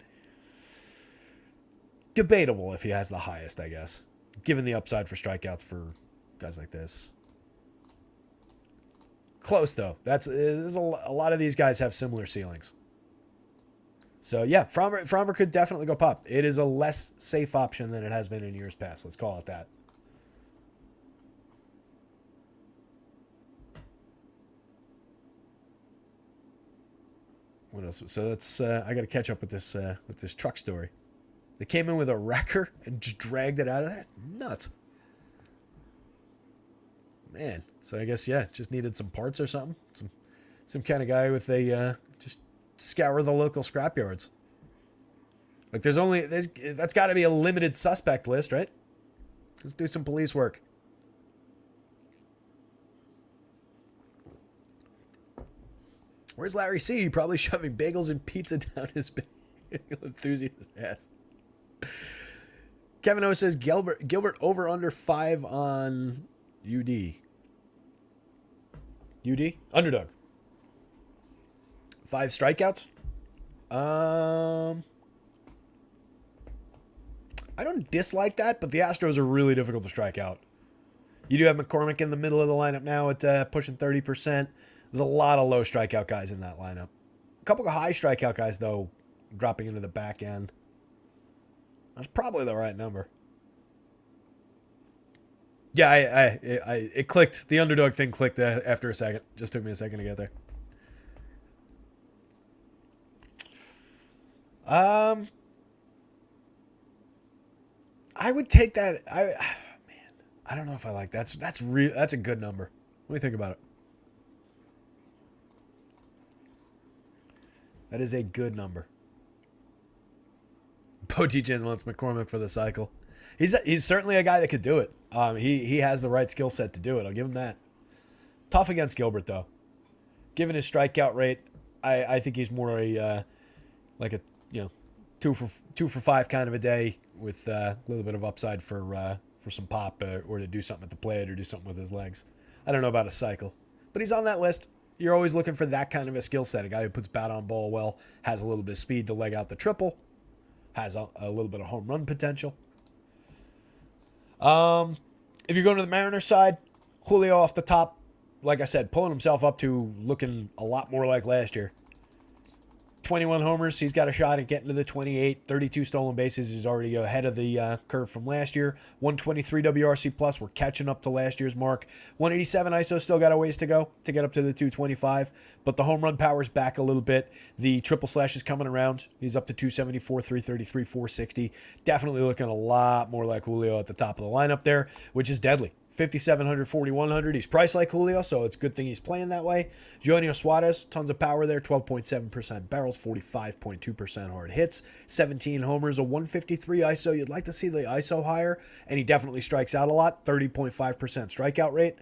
Debatable if he has the highest, I guess. Given the upside for strikeouts for guys like this. Close, though. There's a lot of these guys have similar ceilings. So, yeah, Fromber could definitely go pop. It is a less safe option than it has been in years past. Let's call it that. What else? So that's I got to catch up with this truck story. They came in with a wrecker and just dragged it out of there. It's nuts. Man, so I guess, yeah, just needed some parts or something. Some kind of guy with a, just scour the local scrapyards. Like, that's got to be a limited suspect list, right? Let's do some police work. Where's Larry C? He probably shoving bagels and pizza down his bagel enthusiast ass. Kevin O says Gilbert over under 5 on UD. UD? Underdog. 5 strikeouts? I don't dislike that, but the Astros are really difficult to strike out. You do have McCormick in the middle of the lineup now at pushing 30%. There's a lot of low strikeout guys in that lineup. A couple of high strikeout guys, though, dropping into the back end. That's probably the right number. Yeah, it clicked. The underdog thing clicked after a second. Just took me a second to get there. I would take that. I don't know if I like that. That's a good number. Let me think about it. That is a good number. Bojichen wants McCormick for the cycle. He's certainly a guy that could do it. He has the right skill set to do it. I'll give him that. Tough against Gilbert though. Given his strikeout rate, I think he's more a like a 2 for 5 kind of a day with a little bit of upside for some pop or to do something at the plate or do something with his legs. I don't know about a cycle, but he's on that list. You're always looking for that kind of a skill set. A guy who puts bat on ball well, has a little bit of speed to leg out the triple, has a little bit of home run potential. If you're going to the Mariners side, Julio off the top, like I said, pulling himself up to looking a lot more like last year. 21 homers, he's got a shot at getting to the 28. 32 stolen bases, he's already ahead of the curve from last year. 123 WRC plus, we're catching up to last year's mark. 187 ISO, still got a ways to go to get up to the 225, but the home run power's back a little bit. The triple slash is coming around. He's up to 274, 333, 460. Definitely looking a lot more like Julio at the top of the lineup there, which is deadly. 5,700, 4,100. He's priced like Julio, so it's a good thing he's playing that way. Joanio Suarez, tons of power there. 12.7% barrels, 45.2% hard hits, 17 homers, a 153 ISO. You'd like to see the ISO higher, and he definitely strikes out a lot. 30.5% strikeout rate.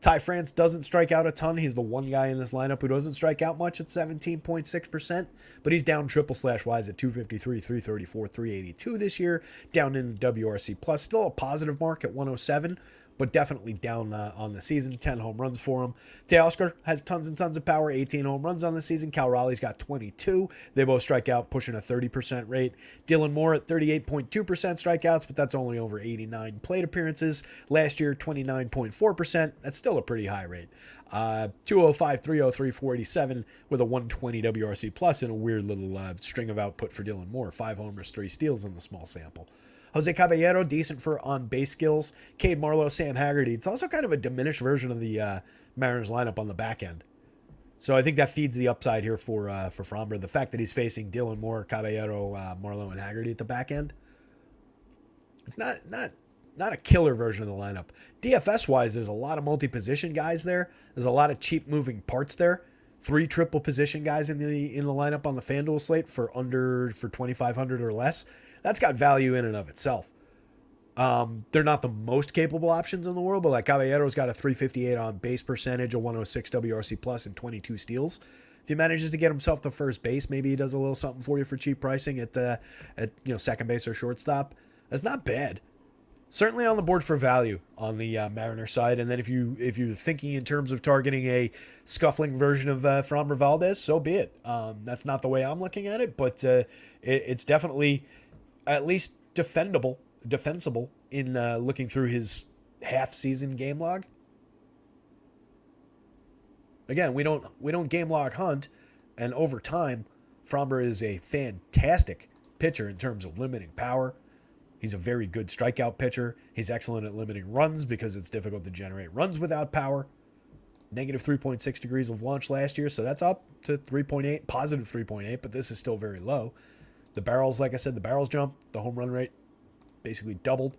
Ty France doesn't strike out a ton. He's the one guy in this lineup who doesn't strike out much at 17.6%, but he's down triple slash wise at 253, 334, 382 this year. Down in the WRC plus, still a positive mark at 107. But definitely down on the season. 10 home runs for him. Teoscar has tons and tons of power. 18 home runs on the season. Cal Raleigh's got 22. They both strike out, pushing a 30% rate. Dylan Moore at 38.2% strikeouts, but that's only over 89 plate appearances. Last year, 29.4%. That's still a pretty high rate. 205, 303, 487 with a 120 WRC plus and a weird little string of output for Dylan Moore. 5 homers, 3 steals in the small sample. Jose Caballero, decent for on-base skills. Cade Marlowe, Sam Haggerty. It's also kind of a diminished version of the Mariners lineup on the back end. So I think that feeds the upside here for Framber. The fact that he's facing Dylan Moore, Caballero, Marlowe, and Haggerty at the back end. It's not a killer version of the lineup. DFS-wise, there's a lot of multi-position guys there. There's a lot of cheap moving parts there. 3 triple position guys in the lineup on the FanDuel slate for 2,500 or less. That's got value in and of itself. They're not the most capable options in the world, but like Caballero's got a 358 on base percentage, a 106 WRC plus, and 22 steals. If he manages to get himself to first base, maybe he does a little something for you for cheap pricing at second base or shortstop. That's not bad. Certainly on the board for value on the Mariner side. And then if you're thinking in terms of targeting a scuffling version of Framber Valdez, so be it. That's not the way I'm looking at it, but it's definitely at least defensible in looking through his half-season game log. Again, we don't game log hunt, and over time, Framber is a fantastic pitcher in terms of limiting power. He's a very good strikeout pitcher. He's excellent at limiting runs because it's difficult to generate runs without power. Negative 3.6 degrees of launch last year, so that's up to 3.8, positive 3.8, but this is still very low. The barrels, like I said, the barrels jump. The home run rate basically doubled.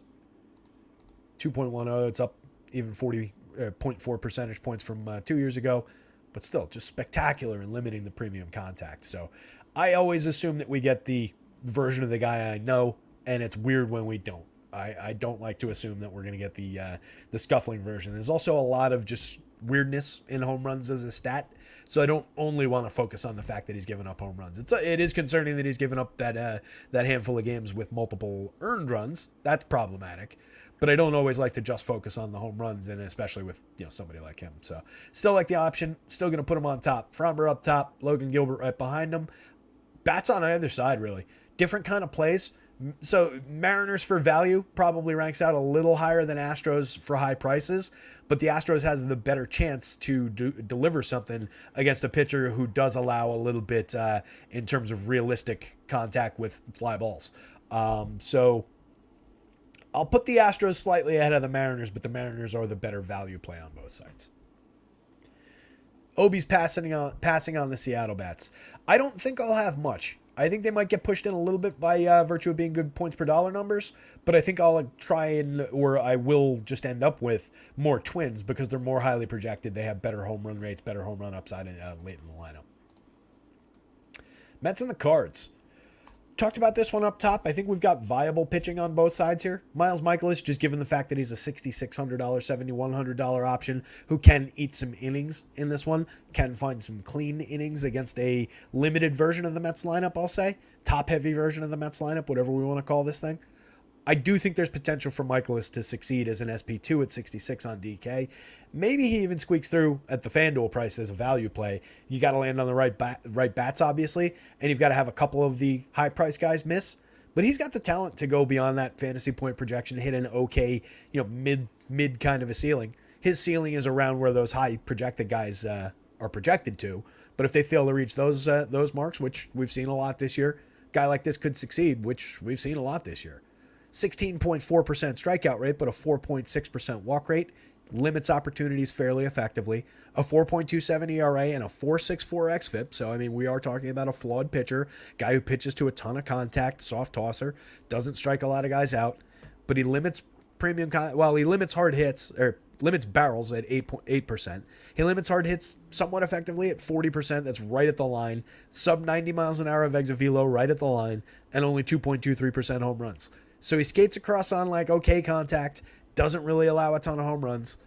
2.10, it's up even 40 0.4 percentage points from 2 years ago, but still just spectacular in limiting the premium contact. So I always assume that we get the version of the guy I know, and it's weird when we don't. I don't like to assume that we're going to get the scuffling version. There's also a lot of just weirdness in home runs as a stat, so I don't only want to focus on the fact that he's given up home runs. It is concerning that he's given up that handful of games with multiple earned runs. That's problematic, but I don't always like to just focus on the home runs, and especially with somebody like him. So still like the option. Still going to put him on top. Fromber up top. Logan Gilbert right behind him. Bats on either side, really. Different kind of plays. So Mariners for value probably ranks out a little higher than Astros for high prices, but the Astros has the better chance to deliver something against a pitcher who does allow a little bit in terms of realistic contact with fly balls. So I'll put the Astros slightly ahead of the Mariners, but the Mariners are the better value play on both sides. Obi's passing on the Seattle bats. I don't think I'll have much. I think they might get pushed in a little bit by virtue of being good points per dollar numbers, but I think I'll I will just end up with more Twins because they're more highly projected. They have better home run rates, better home run upside late in the lineup. Mets and the Cards. Talked about this one up top. I think we've got viable pitching on both sides here. Miles Michaelis, just given the fact that he's a $6,600, $7,100 option who can eat some innings in this one, can find some clean innings against a limited version of the Mets lineup, I'll say. Top-heavy version of the Mets lineup, whatever we want to call this thing. I do think there's potential for Michaelis to succeed as an SP2 at 66 on DK. Maybe he even squeaks through at the FanDuel price as a value play. You got to land on the right bats, obviously, and you've got to have a couple of the high-price guys miss. But he's got the talent to go beyond that fantasy point projection, hit an okay, mid kind of a ceiling. His ceiling is around where those high projected guys are projected to. But if they fail to reach those marks, which we've seen a lot this year, a guy like this could succeed, which we've seen a lot this year. 16.4% strikeout rate, but a 4.6% walk rate. Limits opportunities fairly effectively. A 4.27 ERA and a 4.64 xFIP. So, we are talking about a flawed pitcher. Guy who pitches to a ton of contact, soft tosser. Doesn't strike a lot of guys out. But he limits he limits hard hits, or limits barrels at 8.8%. He limits hard hits somewhat effectively at 40%. That's right at the line. Sub 90 miles an hour of exit velo, right at the line. And only 2.23% home runs. So he skates across on okay contact, doesn't really allow a ton of home runs.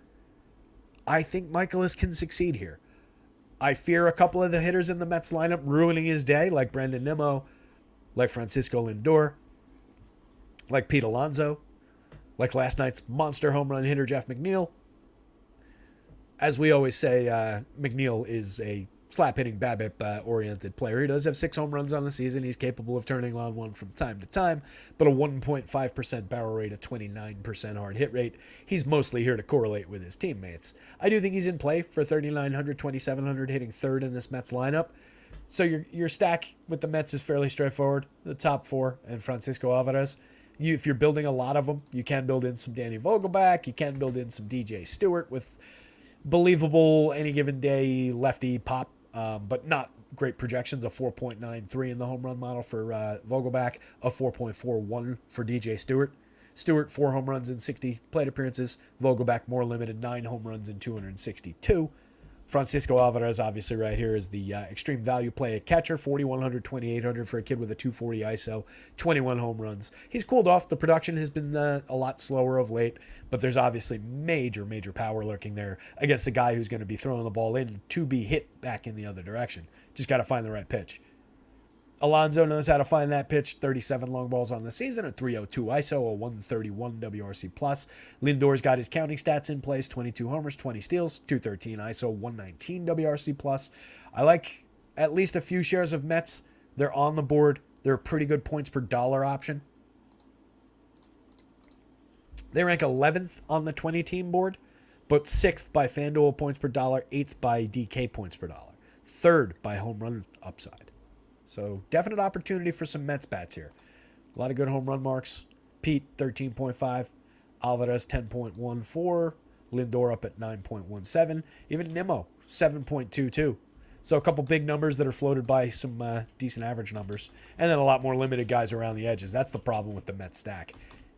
I think Michaelis can succeed here. I fear a couple of the hitters in the Mets lineup ruining his day, like Brandon Nimmo, like Francisco Lindor, like Pete Alonso, like last night's monster home run hitter Jeff McNeil. As we always say, McNeil is a slap-hitting BABIP-oriented player. He does have 6 home runs on the season. He's capable of turning on one from time to time, but a 1.5% barrel rate, a 29% hard hit rate. He's mostly here to correlate with his teammates. I do think he's in play for 3,900, 2,700, hitting third in this Mets lineup. So your stack with the Mets is fairly straightforward. The top 4 and Francisco Alvarez. If you're building a lot of them, you can build in some Danny Vogelbach. You can build in some DJ Stewart with believable any given day lefty pop. But not great projections, a 4.93 in the home run model for Vogelbach, a 4.41 for DJ Stewart. Stewart, 4 home runs in 60 plate appearances. Vogelbach, more limited, 9 home runs in 262. Francisco Alvarez, obviously right here, is the extreme value play at catcher, 4,100, 2,800 for a kid with a 240 ISO, 21 home runs. He's cooled off. The production has been a lot slower of late, but there's obviously major power lurking there against a guy who's going to be throwing the ball in to be hit back in the other direction. Just got to find the right pitch. Alonso knows how to find that pitch. 37 long balls on the season, a 302 ISO, a 131 WRC+. Lindor's got his counting stats in place, 22 homers, 20 steals, 213 ISO, 119 WRC+. I like at least a few shares of Mets. They're on the board. They're a pretty good points per dollar option. They rank 11th on the 20-team board, but 6th by FanDuel points per dollar, 8th by DK points per dollar, 3rd by home run upside. So definite opportunity for some Mets bats here. A lot of good home run marks. Pete, 13.5. Alvarez, 10.14. Lindor up at 9.17. Even Nimmo, 7.22. So a couple big numbers that are floated by some decent average numbers. And then a lot more limited guys around the edges. That's the problem with the Mets stack.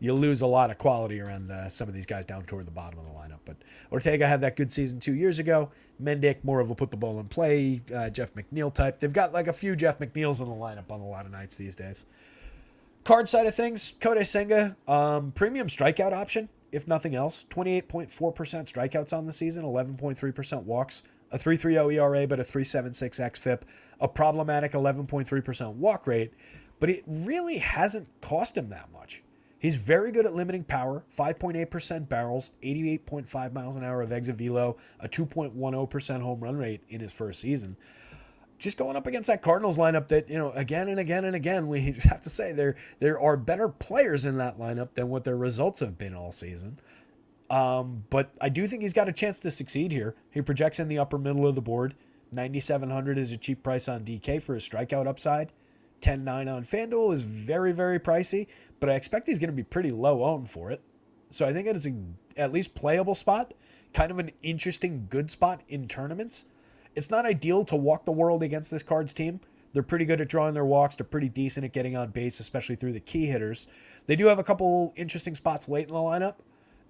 you lose a lot of quality around some of these guys down toward the bottom of the lineup. But Ortega had that good season 2 years ago. Mendick, more of a put the ball in play, Jeff McNeil type. They've got like a few Jeff McNeils in the lineup on a lot of nights these days. Card side of things, Kodai Senga, premium strikeout option, if nothing else. 28.4% strikeouts on the season, 11.3% walks, a 3.30 ERA, but a 3.76 xFIP, a problematic 11.3% walk rate, but it really hasn't cost him that much. He's very good at limiting power, 5.8% barrels, 88.5 miles an hour of exit velo, a 2.10% home run rate in his first season. Just going up against that Cardinals lineup that, again and again and again, we have to say there are better players in that lineup than what their results have been all season. But I do think he's got a chance to succeed here. He projects in the upper middle of the board. 9,700 is a cheap price on DK for his strikeout upside. 10.9 on FanDuel is very, very pricey, but I expect he's going to be pretty low owned for it. So I think it is at least playable spot, kind of an interesting good spot in tournaments. It's not ideal to walk the world against this Cards team. They're pretty good at drawing their walks. They're pretty decent at getting on base, especially through the key hitters. They do have a couple interesting spots late in the lineup.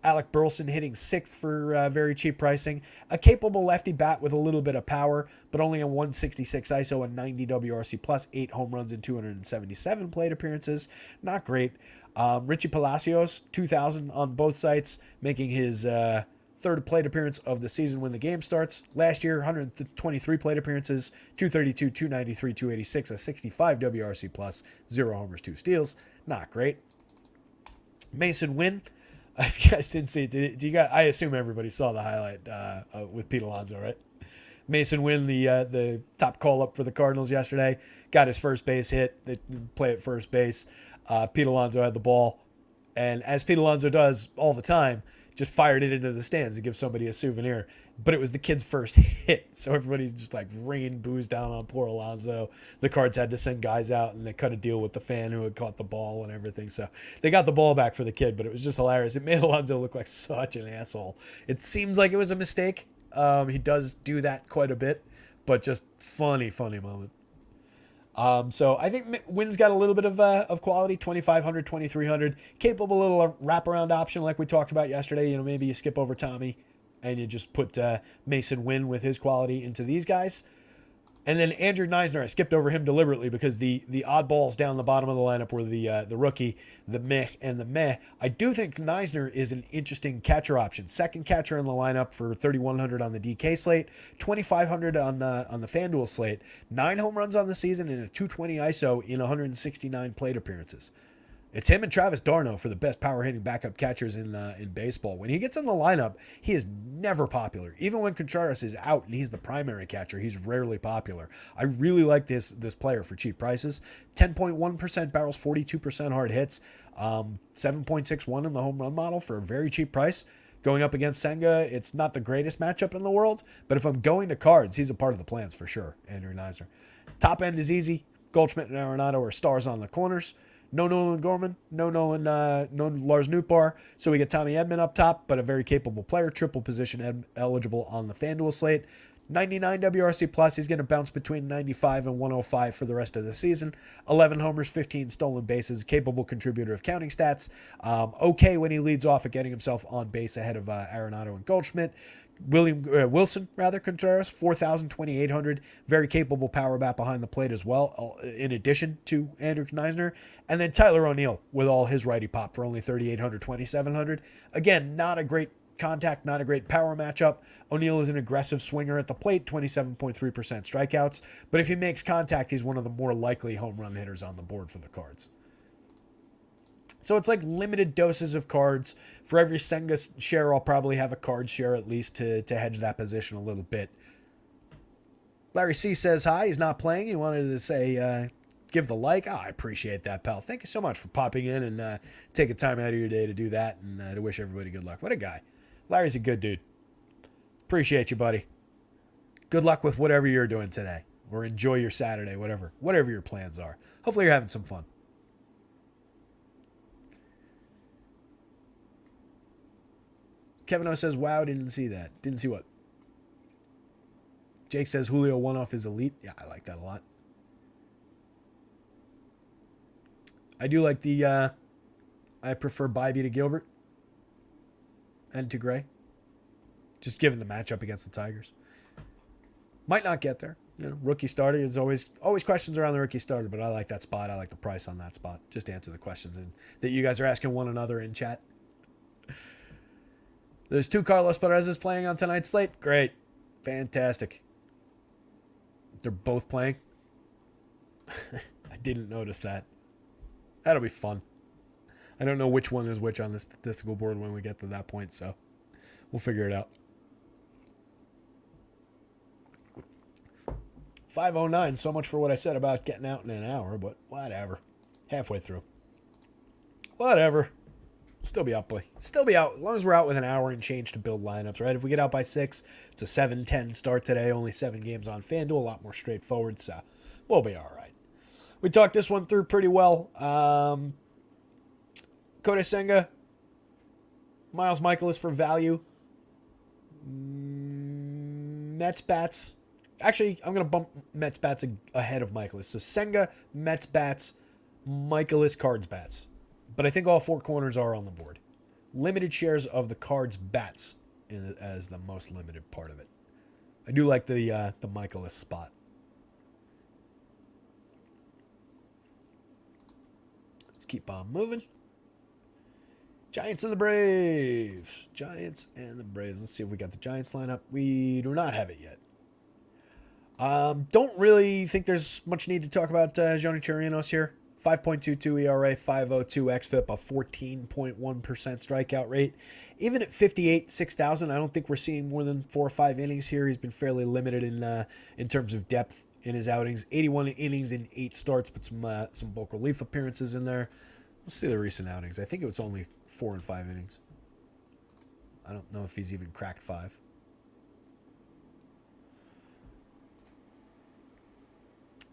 Alec Burleson hitting 6th for very cheap pricing. A capable lefty bat with a little bit of power, but only a 166 ISO and 90 WRC plus, 8 home runs and 277 plate appearances. Not great. Richie Palacios, 2,000 on both sites, making his third plate appearance of the season when the game starts. Last year, 123 plate appearances, 232, 293, 286, a 65 WRC plus, 0 homers, 2 steals. Not great. Mason Wynn. If you guys didn't see it, do you guys? I assume everybody saw the highlight with Pete Alonso, right? Mason Wynn, the top call up for the Cardinals yesterday, got his first base hit. They play at first base. Pete Alonso had the ball, and as Pete Alonso does all the time, just fired it into the stands to give somebody a souvenir. But it was the kid's first hit, so everybody's just like rain booze down on poor Alonso. The Cards had to send guys out, and they cut a deal with the fan who had caught the ball and everything. So they got the ball back for the kid, but it was just hilarious. It made Alonso look like such an asshole. It seems like it was a mistake. He does do that quite a bit, but just funny moment. So I think Wynn's got a little bit of quality, 2,500, 2,300, capable little wraparound option like we talked about yesterday. Maybe you skip over Tommy and you just put Mason Wynn with his quality into these guys. And then Andrew Neisner, I skipped over him deliberately because the oddballs down the bottom of the lineup were the rookie, the meh, and the meh. I do think Neisner is an interesting catcher option. Second catcher in the lineup for 3,100 on the DK slate, 2,500 on the FanDuel slate, 9 home runs on the season, and a 220 ISO in 169 plate appearances. It's him and Travis d'Arnaud for the best power-hitting backup catchers in baseball. When he gets in the lineup, he is never popular. Even when Contreras is out and he's the primary catcher, he's rarely popular. I really like this player for cheap prices. 10.1% barrels, 42% hard hits, 7.61 in the home run model for a very cheap price. Going up against Senga, it's not the greatest matchup in the world, but if I'm going to Cards, he's a part of the plans for sure, Andrew Neisner. Top end is easy. Goldschmidt and Arenado are stars on the corners. No Nolan Gorman, no Lars Nootbaar. So we get Tommy Edman up top, but a very capable player, triple position eligible on the FanDuel slate. 99 WRC plus. He's going to bounce between 95 and 105 for the rest of the season. 11 homers, 15 stolen bases, capable contributor of counting stats. Okay when he leads off at getting himself on base ahead of Arenado and Goldschmidt. Wilson Contreras, 4,000, 2,800, very capable power bat behind the plate as well, in addition to Andrew Neisner. And then Tyler O'Neill with all his righty pop for only 3,800, 2,700. Again, not a great contact, not a great power matchup. O'Neill is an aggressive swinger at the plate, 27.3% strikeouts. But if he makes contact, he's one of the more likely home run hitters on the board for the Cards. So it's like limited doses of Cards. For every Senga share, I'll probably have a Card share at least to hedge that position a little bit. Larry C says hi. He's not playing. He wanted to say, give the like. Oh, I appreciate that, pal. Thank you so much for popping in and taking time out of your day to do that and to wish everybody good luck. What a guy. Larry's a good dude. Appreciate you, buddy. Good luck with whatever you're doing today. Or enjoy your Saturday, whatever your plans are. Hopefully you're having some fun. Kevin O says, wow, didn't see that. Didn't see what? Jake says Julio one-off is elite. Yeah, I like that a lot. I do like the I prefer Bybee to Gilbert and to Gray. Just given the matchup against the Tigers. Might not get there. Rookie starter. There's always questions around the rookie starter, but I like that spot. I like the price on that spot. Just to answer the questions that you guys are asking one another in chat. There's 2 Carlos Perez's playing on tonight's slate. Great. Fantastic. They're both playing. I didn't notice that. That'll be fun. I don't know which one is which on the statistical board when we get to that point, so we'll figure it out. 5:09. So much for what I said about getting out in an hour, but whatever. Halfway through. Whatever. Still be out, boy. Still be out. As long as we're out with an hour and change to build lineups, right? If we get out by 6, it's a 7:10 start today. Only 7 games on FanDuel. A lot more straightforward, so we'll be all right. We talked this one through pretty well. Kodai Senga. Miles Michaelis for value. Mets bats. Actually, I'm going to bump Mets bats ahead of Michaelis. So Senga, Mets bats, Michaelis, Cards bats. But I think all 4 corners are on the board. Limited shares of the Cards bats as the most limited part of it. I do like the Michaelis spot. Let's keep on moving. Giants and the Braves. Giants and the Braves. Let's see if we got the Giants lineup. We do not have it yet. Don't really think there's much need to talk about Joni Chirinos here. 5.22 ERA, 5.02 xFIP, a 14.1% strikeout rate. Even at 58, 6,000, I don't think we're seeing more than 4 or 5 innings here. He's been fairly limited in terms of depth in his outings. 81 innings in 8 starts, but some bulk relief appearances in there. Let's see the recent outings. I think it was only 4 and 5 innings. I don't know if he's even cracked 5.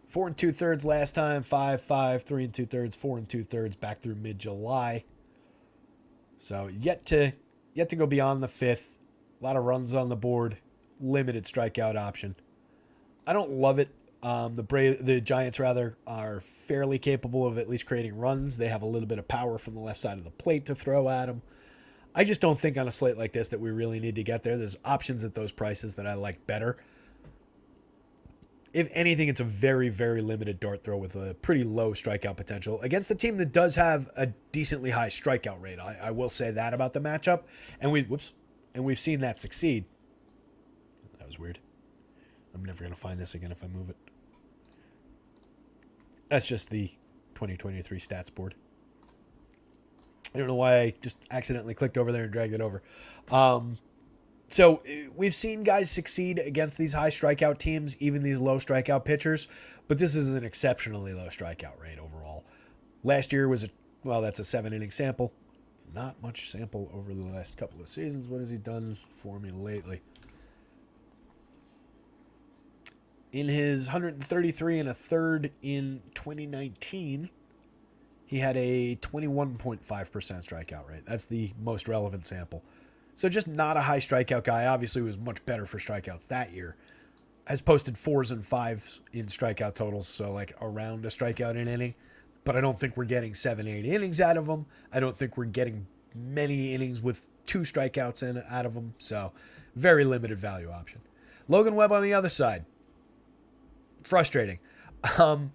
Four and 2/3 last time, 5-5, 3 and 2/3, 4 and 2/3 back through mid-July. So yet to go beyond the 5th. A lot of runs on the board, limited strikeout option. I don't love it. The Giants rather are fairly capable of at least creating runs. They have a little bit of power from the left side of the plate to throw at them. I just don't think on a slate like this that we really need to get there. There's options at those prices that I like better. If anything, it's a very, very limited dart throw with a pretty low strikeout potential against the team that does have a decently high strikeout rate. I will say that about the matchup, and we've seen that succeed. That was weird. I'm never gonna find this again if I move it. That's just the 2023 stats board. I don't know why I just accidentally clicked over there and dragged it over. So we've seen guys succeed against these high strikeout teams, even these low strikeout pitchers, but this is an exceptionally low strikeout rate overall. Last year was that's a 7-inning sample. Not much sample over the last couple of seasons. What has he done for me lately? In his 133 and a third in 2019, he had a 21.5% strikeout rate. That's the most relevant sample. So just not a high strikeout guy. Obviously was much better for strikeouts that year. Has posted 4s and 5s in strikeout totals, so like around a strikeout an inning. But I don't think we're getting 7-8 innings out of him. I don't think we're getting many innings with 2 strikeouts out of him. So very limited value option. Logan Webb on the other side. Frustrating.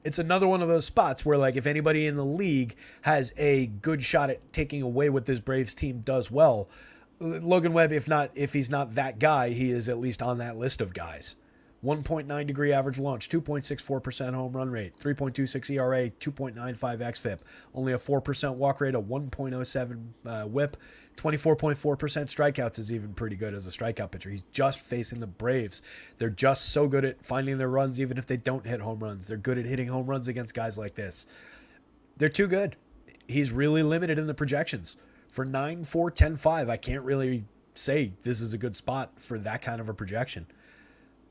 It's another one of those spots where, like, if anybody in the league has a good shot at taking away what this Braves team does well, Logan Webb, if he's not that guy, he is at least on that list of guys. 1.9 degree average launch, 2.64% home run rate, 3.26 ERA, 2.95 xFIP, only a 4% walk rate, a 1.07 whip, 24.4% strikeouts is even pretty good as a strikeout pitcher. He's just facing the Braves. They're just so good at finding their runs even if they don't hit home runs. They're good at hitting home runs against guys like this. They're too good. He's really limited in the projections. For 9, 4, 10, 5, I can't really say this is a good spot for that kind of a projection.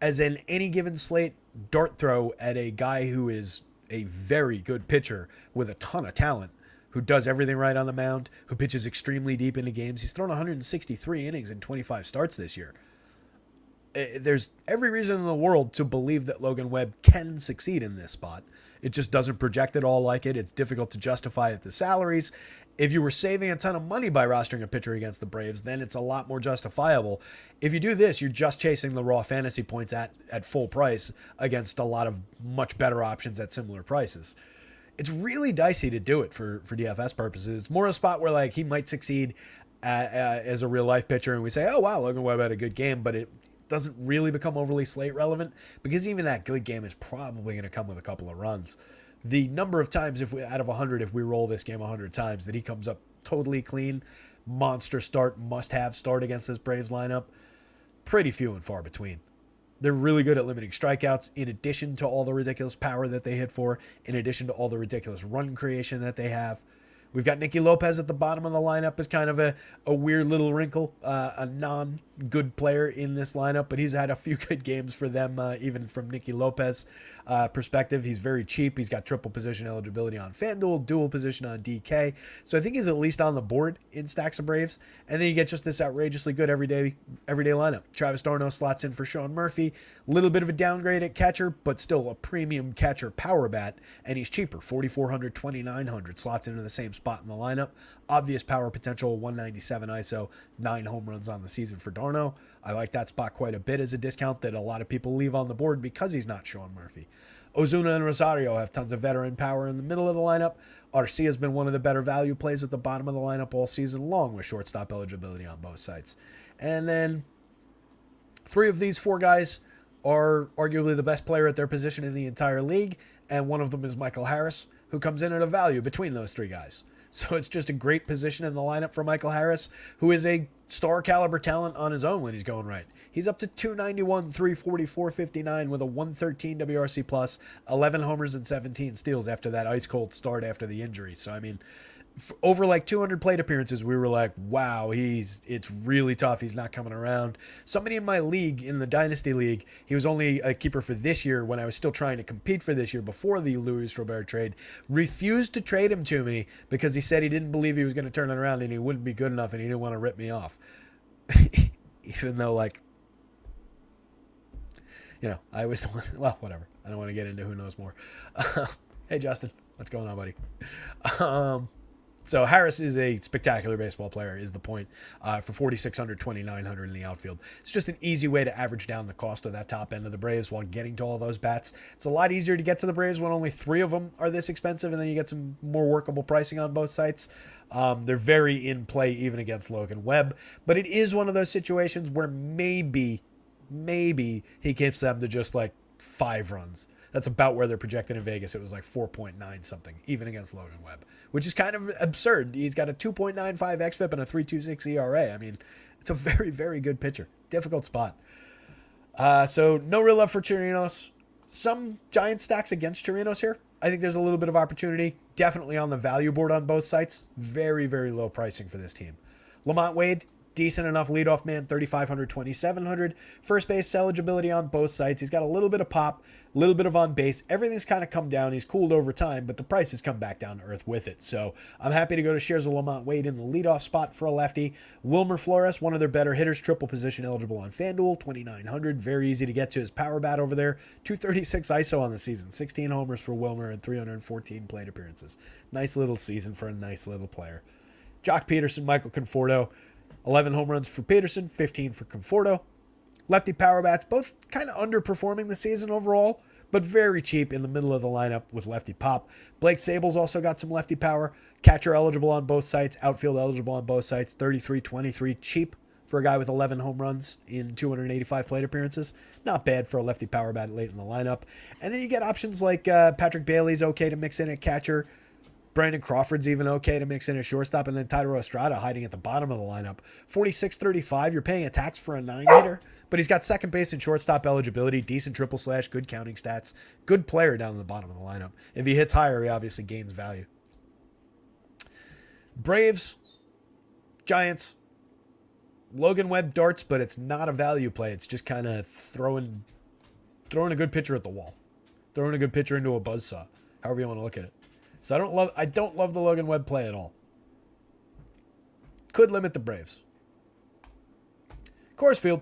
As in any given slate dart throw at a guy who is a very good pitcher with a ton of talent, who does everything right on the mound, who pitches extremely deep into games. He's thrown 163 innings in 25 starts this year. There's every reason in the world to believe that Logan Webb can succeed in this spot. It just doesn't project at all like it. It's difficult to justify at the salaries. If you were saving a ton of money by rostering a pitcher against the Braves, then it's a lot more justifiable. If you do this, you're just chasing the raw fantasy points at full price against a lot of much better options at similar prices. It's really dicey to do it for DFS purposes. It's more a spot where like he might succeed as a real life pitcher, and we say, oh wow, Logan Webb had a good game, but it doesn't really become overly slate relevant because even that good game is probably going to come with a couple of runs. The number of times, if we out of 100, if we roll this game 100 times, that he comes up totally clean, monster start, must-have start against this Braves lineup, pretty few and far between. They're really good at limiting strikeouts, in addition to all the ridiculous power that they hit for, in addition to all the ridiculous run creation that they have. We've got Nicky Lopez at the bottom of the lineup as kind of a weird little wrinkle, a non-good player in this lineup, but he's had a few good games for them, even from Nicky Lopez perspective. He's very cheap. He's got triple position eligibility on FanDuel, dual position on DK. So I think he's at least on the board in stacks of Braves. And then you get just this outrageously good everyday lineup. Travis d'Arnaud slots in for Sean Murphy. A little bit of a downgrade at catcher, but still a premium catcher power bat. And he's cheaper, $4,400, $2,900. Slots into the same spot in the lineup. Obvious power potential, 197 ISO, 9 home runs on the season for d'Arnaud. I like that spot quite a bit as a discount that a lot of people leave on the board because he's not Sean Murphy. Ozuna and Rosario have tons of veteran power in the middle of the lineup. Arcia has been one of the better value plays at the bottom of the lineup all season long with shortstop eligibility on both sides. And then 3 of these 4 guys are arguably the best player at their position in the entire league, and one of them is Michael Harris, who comes in at a value between those 3 guys. So it's just a great position in the lineup for Michael Harris, who is a star caliber talent on his own when he's going right. He's up to 291, 340, 459 with a 113 WRC plus, 11 homers and 17 steals after that ice cold start after the injury. So, I mean, over like 200 plate appearances, we were like, wow, it's really tough. He's not coming around. Somebody in my league, in the Dynasty League, he was only a keeper for this year when I was still trying to compete for this year before the Luis Robert trade, refused to trade him to me because he said he didn't believe he was going to turn it around and he wouldn't be good enough and he didn't want to rip me off. Even though, like, you know, I always, well, whatever. I don't want to get into who knows more. Hey, Justin, what's going on, buddy? So Harris is a spectacular baseball player, is the point, for $4,600, $2,900 in the outfield. It's just an easy way to average down the cost of that top end of the Braves while getting to all those bats. It's a lot easier to get to the Braves when only 3 of them are this expensive, and then you get some more workable pricing on both sites. They're very in play even against Logan Webb, but it is one of those situations where maybe he keeps them to just like 5 runs. That's about where they're projected in Vegas. It was like 4.9 something, even against Logan Webb, which is kind of absurd. He's got a 2.95 xFIP and a 3.26 ERA. I mean, it's a very, very good pitcher. Difficult spot. So no real love for Chirinos. Some giant stacks against Chirinos here. I think there's a little bit of opportunity. Definitely on the value board on both sites. Very, very low pricing for this team. Lamont Wade, decent enough leadoff man, 3,500, 2,700. First base eligibility on both sides. He's got a little bit of pop, a little bit of on base. Everything's kind of come down. He's cooled over time, but the price has come back down to earth with it. So I'm happy to go to shares of Lamont Wade in the leadoff spot for a lefty. Wilmer Flores, one of their better hitters, triple position eligible on FanDuel, 2,900. Very easy to get to his power bat over there. 236 ISO on the season, 16 homers for Wilmer and 314 plate appearances. Nice little season for a nice little player. Jock Peterson, Michael Conforto. 11 home runs for Peterson, 15 for Conforto. Lefty power bats, both kind of underperforming the season overall, but very cheap in the middle of the lineup with lefty pop. Blake Sable's also got some lefty power. Catcher eligible on both sites, outfield eligible on both sites, 33-23, cheap for a guy with 11 home runs in 285 plate appearances. Not bad for a lefty power bat late in the lineup. And then you get options like Patrick Bailey's okay to mix in at catcher. Brandon Crawford's even okay to mix in a shortstop, and then Thairo Estrada hiding at the bottom of the lineup. 46-35, you're paying a tax for a 9-hitter, but he's got second base and shortstop eligibility, decent triple slash, good counting stats, good player down in the bottom of the lineup. If he hits higher, he obviously gains value. Braves, Giants, Logan Webb darts, but it's not a value play. It's just kind of throwing a good pitcher at the wall, throwing a good pitcher into a buzzsaw, however you want to look at it. So I don't love the Logan Webb play at all. Could limit the Braves. Coors Field.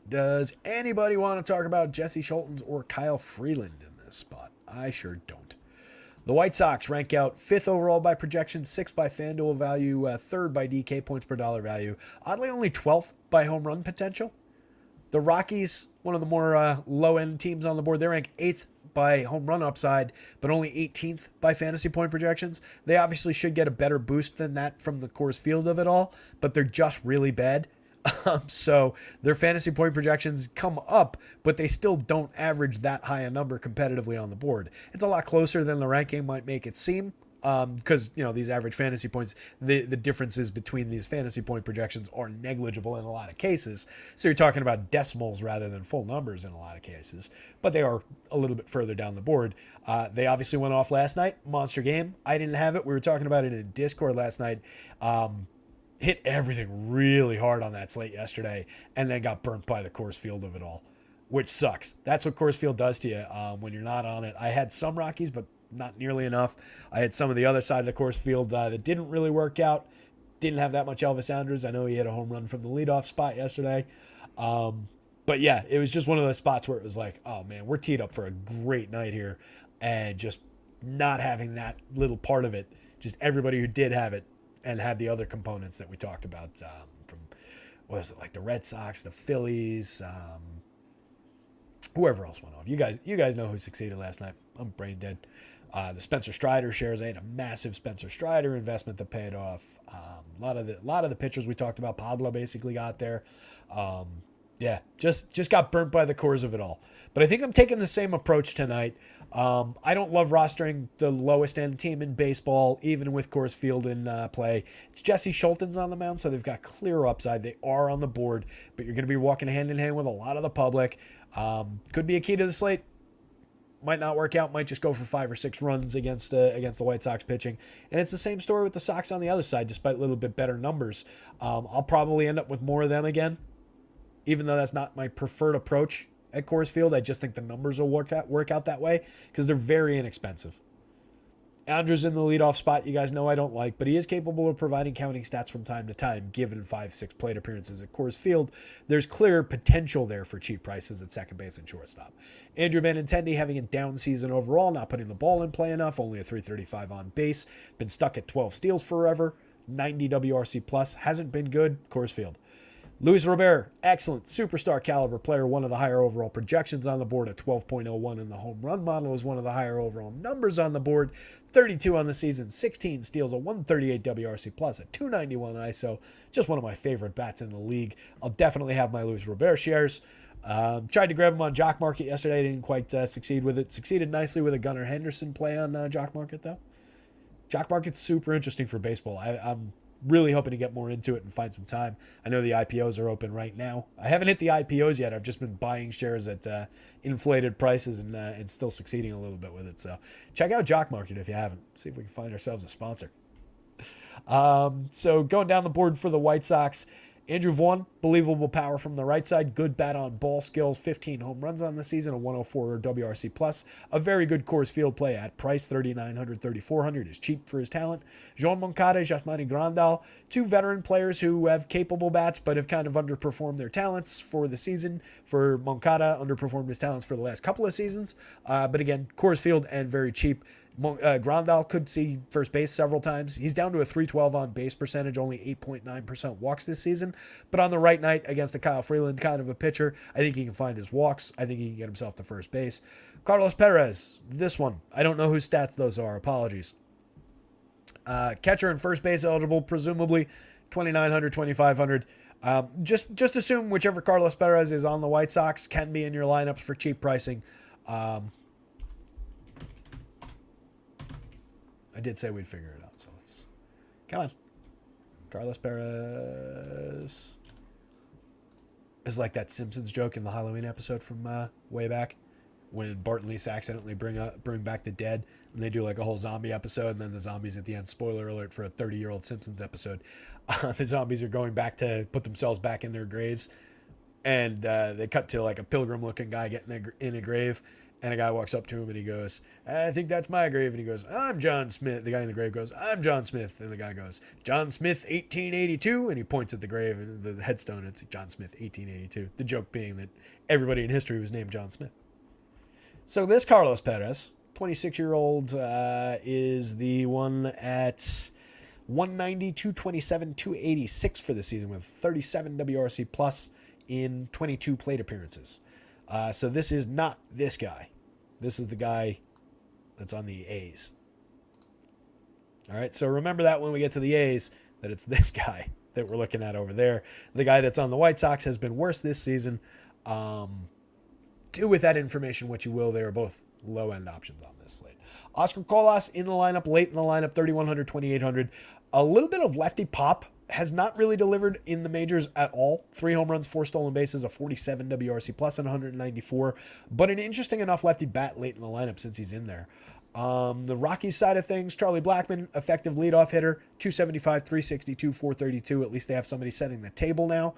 Does anybody want to talk about Jesse Schultens or Kyle Freeland in this spot? I sure don't. The White Sox rank out 5th overall by projection, 6th by FanDuel value, 3rd by DK points per dollar value. Oddly, only 12th by home run potential. The Rockies, one of the more low-end teams on the board, they rank 8th by home run upside, but only 18th by fantasy point projections. They obviously should get a better boost than that from the Coors Field of it all, but they're just really bad. So their fantasy point projections come up, but they still don't average that high a number competitively on the board. It's a lot closer than the ranking might make it seem. Because, these average fantasy points, the differences between these fantasy point projections are negligible in a lot of cases. So you're talking about decimals rather than full numbers in a lot of cases. But they are a little bit further down the board. They obviously went off last night. Monster game. I didn't have it. We were talking about it in Discord last night. Hit everything really hard on that slate yesterday and then got burnt by the Coors Field of it all, which sucks. That's what Coors Field does to you when you're not on it. I had some Rockies, but not nearly enough. I had some of the other side of the Coors Field that didn't really work out. Didn't have that much Elvis Andrus. I know he hit a home run from the leadoff spot yesterday. But yeah, it was just one of those spots where it was like, oh man, we're teed up for a great night here. And just not having that little part of it, just everybody who did have it and had the other components that we talked about from, what was it, like the Red Sox, the Phillies, whoever else went off. You guys know who succeeded last night. I'm brain dead. The Spencer Strider shares, I had a massive Spencer Strider investment that paid off. A lot of the pitchers we talked about, Pablo basically got there. Just got burnt by the Coors of it all. But I think I'm taking the same approach tonight. I don't love rostering the lowest end team in baseball, even with Coors Field in play. It's Jesse Schulten's on the mound, so they've got clear upside. They are on the board, but you're going to be walking hand in hand with a lot of the public. Could be a key to the slate. Might not work out. Might just go for 5 or 6 runs against the White Sox pitching. And it's the same story with the Sox on the other side, despite a little bit better numbers. I'll probably end up with more of them again, even though that's not my preferred approach at Coors Field. I just think the numbers will work out that way because they're very inexpensive. Andrus in the leadoff spot, you guys know I don't like, but he is capable of providing counting stats from time to time, given 5-6 plate appearances at Coors Field. There's clear potential there for cheap prices at second base and shortstop. Andrew Benintendi having a down season overall, not putting the ball in play enough, only a .335 on base, been stuck at 12 steals forever, 90 WRC plus, hasn't been good, Coors Field. Luis Robert, excellent superstar caliber player, one of the higher overall projections on the board at 12.01 in the home run model is one of the higher overall numbers on the board, 32 on the season, 16 steals, a 138 WRC plus, a 291 ISO, just one of my favorite bats in the league. I'll definitely have my Luis Robert shares. Tried to grab him on Jock Market yesterday, didn't quite succeed with it. Succeeded nicely with a Gunnar Henderson play on Jock Market though. Jock Market's super interesting for baseball. I'm really hoping to get more into it and find some time. I know the IPOs are open right now. I haven't hit the IPOs yet. I've just been buying shares at inflated prices and still succeeding a little bit with it. So check out Jock Market if you haven't. See if we can find ourselves a sponsor. So going down the board for the White Sox, Andrew Vaughn, believable power from the right side, good bat on ball skills, 15 home runs on the season, a 104 WRC plus, a very good Coors Field play at price, 3,900, 3,400 is cheap for his talent. Jean Moncada, Jasmani Grandal, 2 veteran players who have capable bats but have kind of underperformed their talents for the season. For Moncada, underperformed his talents for the last couple of seasons, but again, Coors Field and very cheap. Grandal could see first base several times. He's down to a 312 on base percentage, only 8.9% walks this season. But on the right night against the Kyle Freeland kind of a pitcher, I think he can find his walks. I think he can get himself to first base. Carlos Perez, this one. I don't know whose stats those are. Apologies. Catcher and first base eligible, presumably 2,900, 2,500. Just assume whichever Carlos Perez is on the White Sox can be in your lineups for cheap pricing. I did say we'd figure it out, so let's... Come on. Carlos Perez is like that Simpsons joke in the Halloween episode from way back when Bart and Lisa accidentally bring back the dead, and they do like a whole zombie episode, and then the zombies at the end, spoiler alert for a 30-year-old Simpsons episode, the zombies are going back to put themselves back in their graves, and they cut to like a pilgrim-looking guy getting in a grave, and a guy walks up to him and he goes, I think that's my grave. And he goes, I'm John Smith. The guy in the grave goes, I'm John Smith. And the guy goes, John Smith, 1882. And he points at the grave and the headstone. It's John Smith, 1882. The joke being that everybody in history was named John Smith. So this Carlos Perez 26-year-old is the one at 190, 227, 286 for the season with 37 WRC plus in 22 plate appearances. So this is not this guy. This is the guy that's on the A's. All right, so remember that when we get to the A's, that it's this guy that we're looking at over there. The guy that's on the White Sox has been worse this season. Do with that information what you will. They are both low-end options on this slate. Oscar Colas in the lineup, late in the lineup, 3,100, 2,800. A little bit of lefty pop. Has not really delivered in the majors at all. 3 home runs, 4 stolen bases, a 47 WRC plus, and 194. But an interesting enough lefty bat late in the lineup since he's in there. The Rockies side of things, Charlie Blackmon, effective leadoff hitter, 275, 362, 432. At least they have somebody setting the table now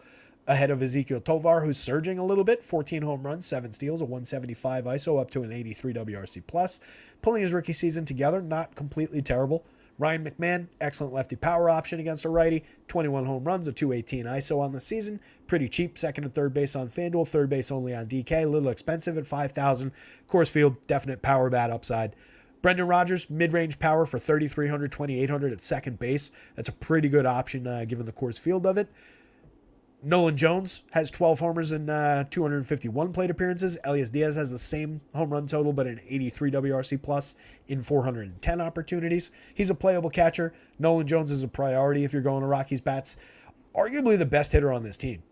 ahead of Ezekiel Tovar, who's surging a little bit. 14 home runs, 7 steals, a 175 ISO, up to an 83 WRC plus. Pulling his rookie season together, not completely terrible. Ryan McMahon, excellent lefty power option against a righty. 21 home runs, a 218 ISO on the season. Pretty cheap, second and third base on FanDuel, third base only on DK. A little expensive at $5,000. Coors Field, definite power bat upside. Brendan Rodgers, mid-range power for 3,300, 2,800 at second base. That's a pretty good option given the Coors Field of it. Nolan Jones has 12 homers and 251 plate appearances. Elias Diaz has the same home run total, but an 83 WRC plus in 410 opportunities. He's a playable catcher. Nolan Jones is a priority if you're going to Rockies bats. Arguably the best hitter on this team.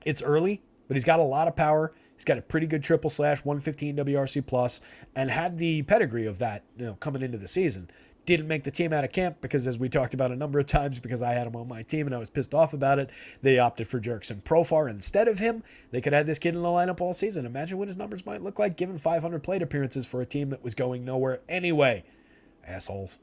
It's early, but he's got a lot of power. He's got a pretty good triple slash, 115 WRC plus, and had the pedigree of that, coming into the season. Didn't make the team out of camp because, as we talked about a number of times, because I had him on my team and I was pissed off about it, they opted for Jurickson Profar instead of him. They could have this kid in the lineup all season. Imagine what his numbers might look like given 500 plate appearances for a team that was going nowhere anyway. Assholes.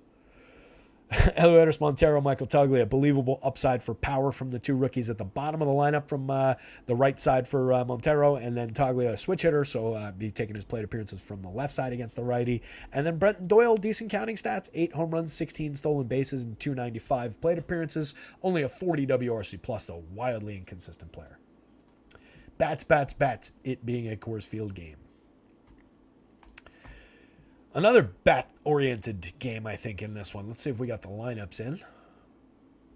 Eleodis Montero, Michael Toglia, believable upside for power from the 2 rookies at the bottom of the lineup from the right side for Montero, and then Toglia, a switch hitter, so be taking his plate appearances from the left side against the righty. And then Brenton Doyle, decent counting stats, 8 home runs, 16 stolen bases, and 295 plate appearances. Only a 40 WRC plus, though, wildly inconsistent player. Bats, it being a Coors Field game. Another bat-oriented game, I think, in this one. Let's see if we got the lineups in.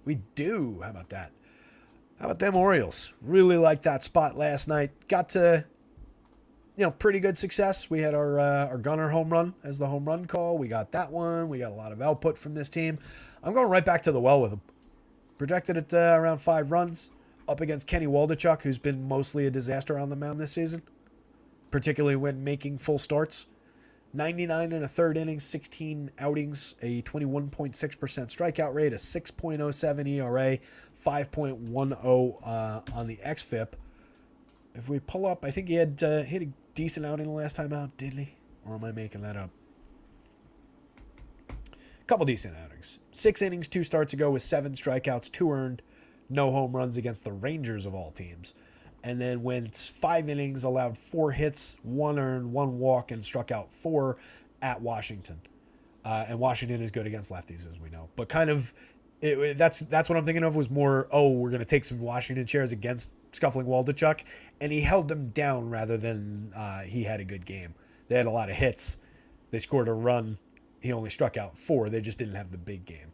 We do. How about that? How about them Orioles? Really liked that spot last night. Got to, pretty good success. We had our Gunner home run as the home run call. We got that one. We got a lot of output from this team. I'm going right back to the well with them. Projected at around 5 runs. Up against Kenny Waldichuk, who's been mostly a disaster on the mound this season. Particularly when making full starts. 99 and a third innings, 16 outings, a 21.6% strikeout rate, a 6.07 ERA, 5.10 on the xFIP. If we pull up, I think he had hit a decent outing the last time out, didn't he? Or am I making that up? A couple decent outings. 6 innings, 2 starts ago with 7 strikeouts, 2 earned, no home runs against the Rangers of all teams. And then went 5 innings, allowed 4 hits, 1 earned, 1 walk, and struck out 4 at Washington. And Washington is good against lefties, as we know. But kind of, that's what I'm thinking of was more, we're going to take some Washington shares against scuffling Waldichuk. And he held them down rather than he had a good game. They had a lot of hits. They scored a run. He only struck out 4. They just didn't have the big game.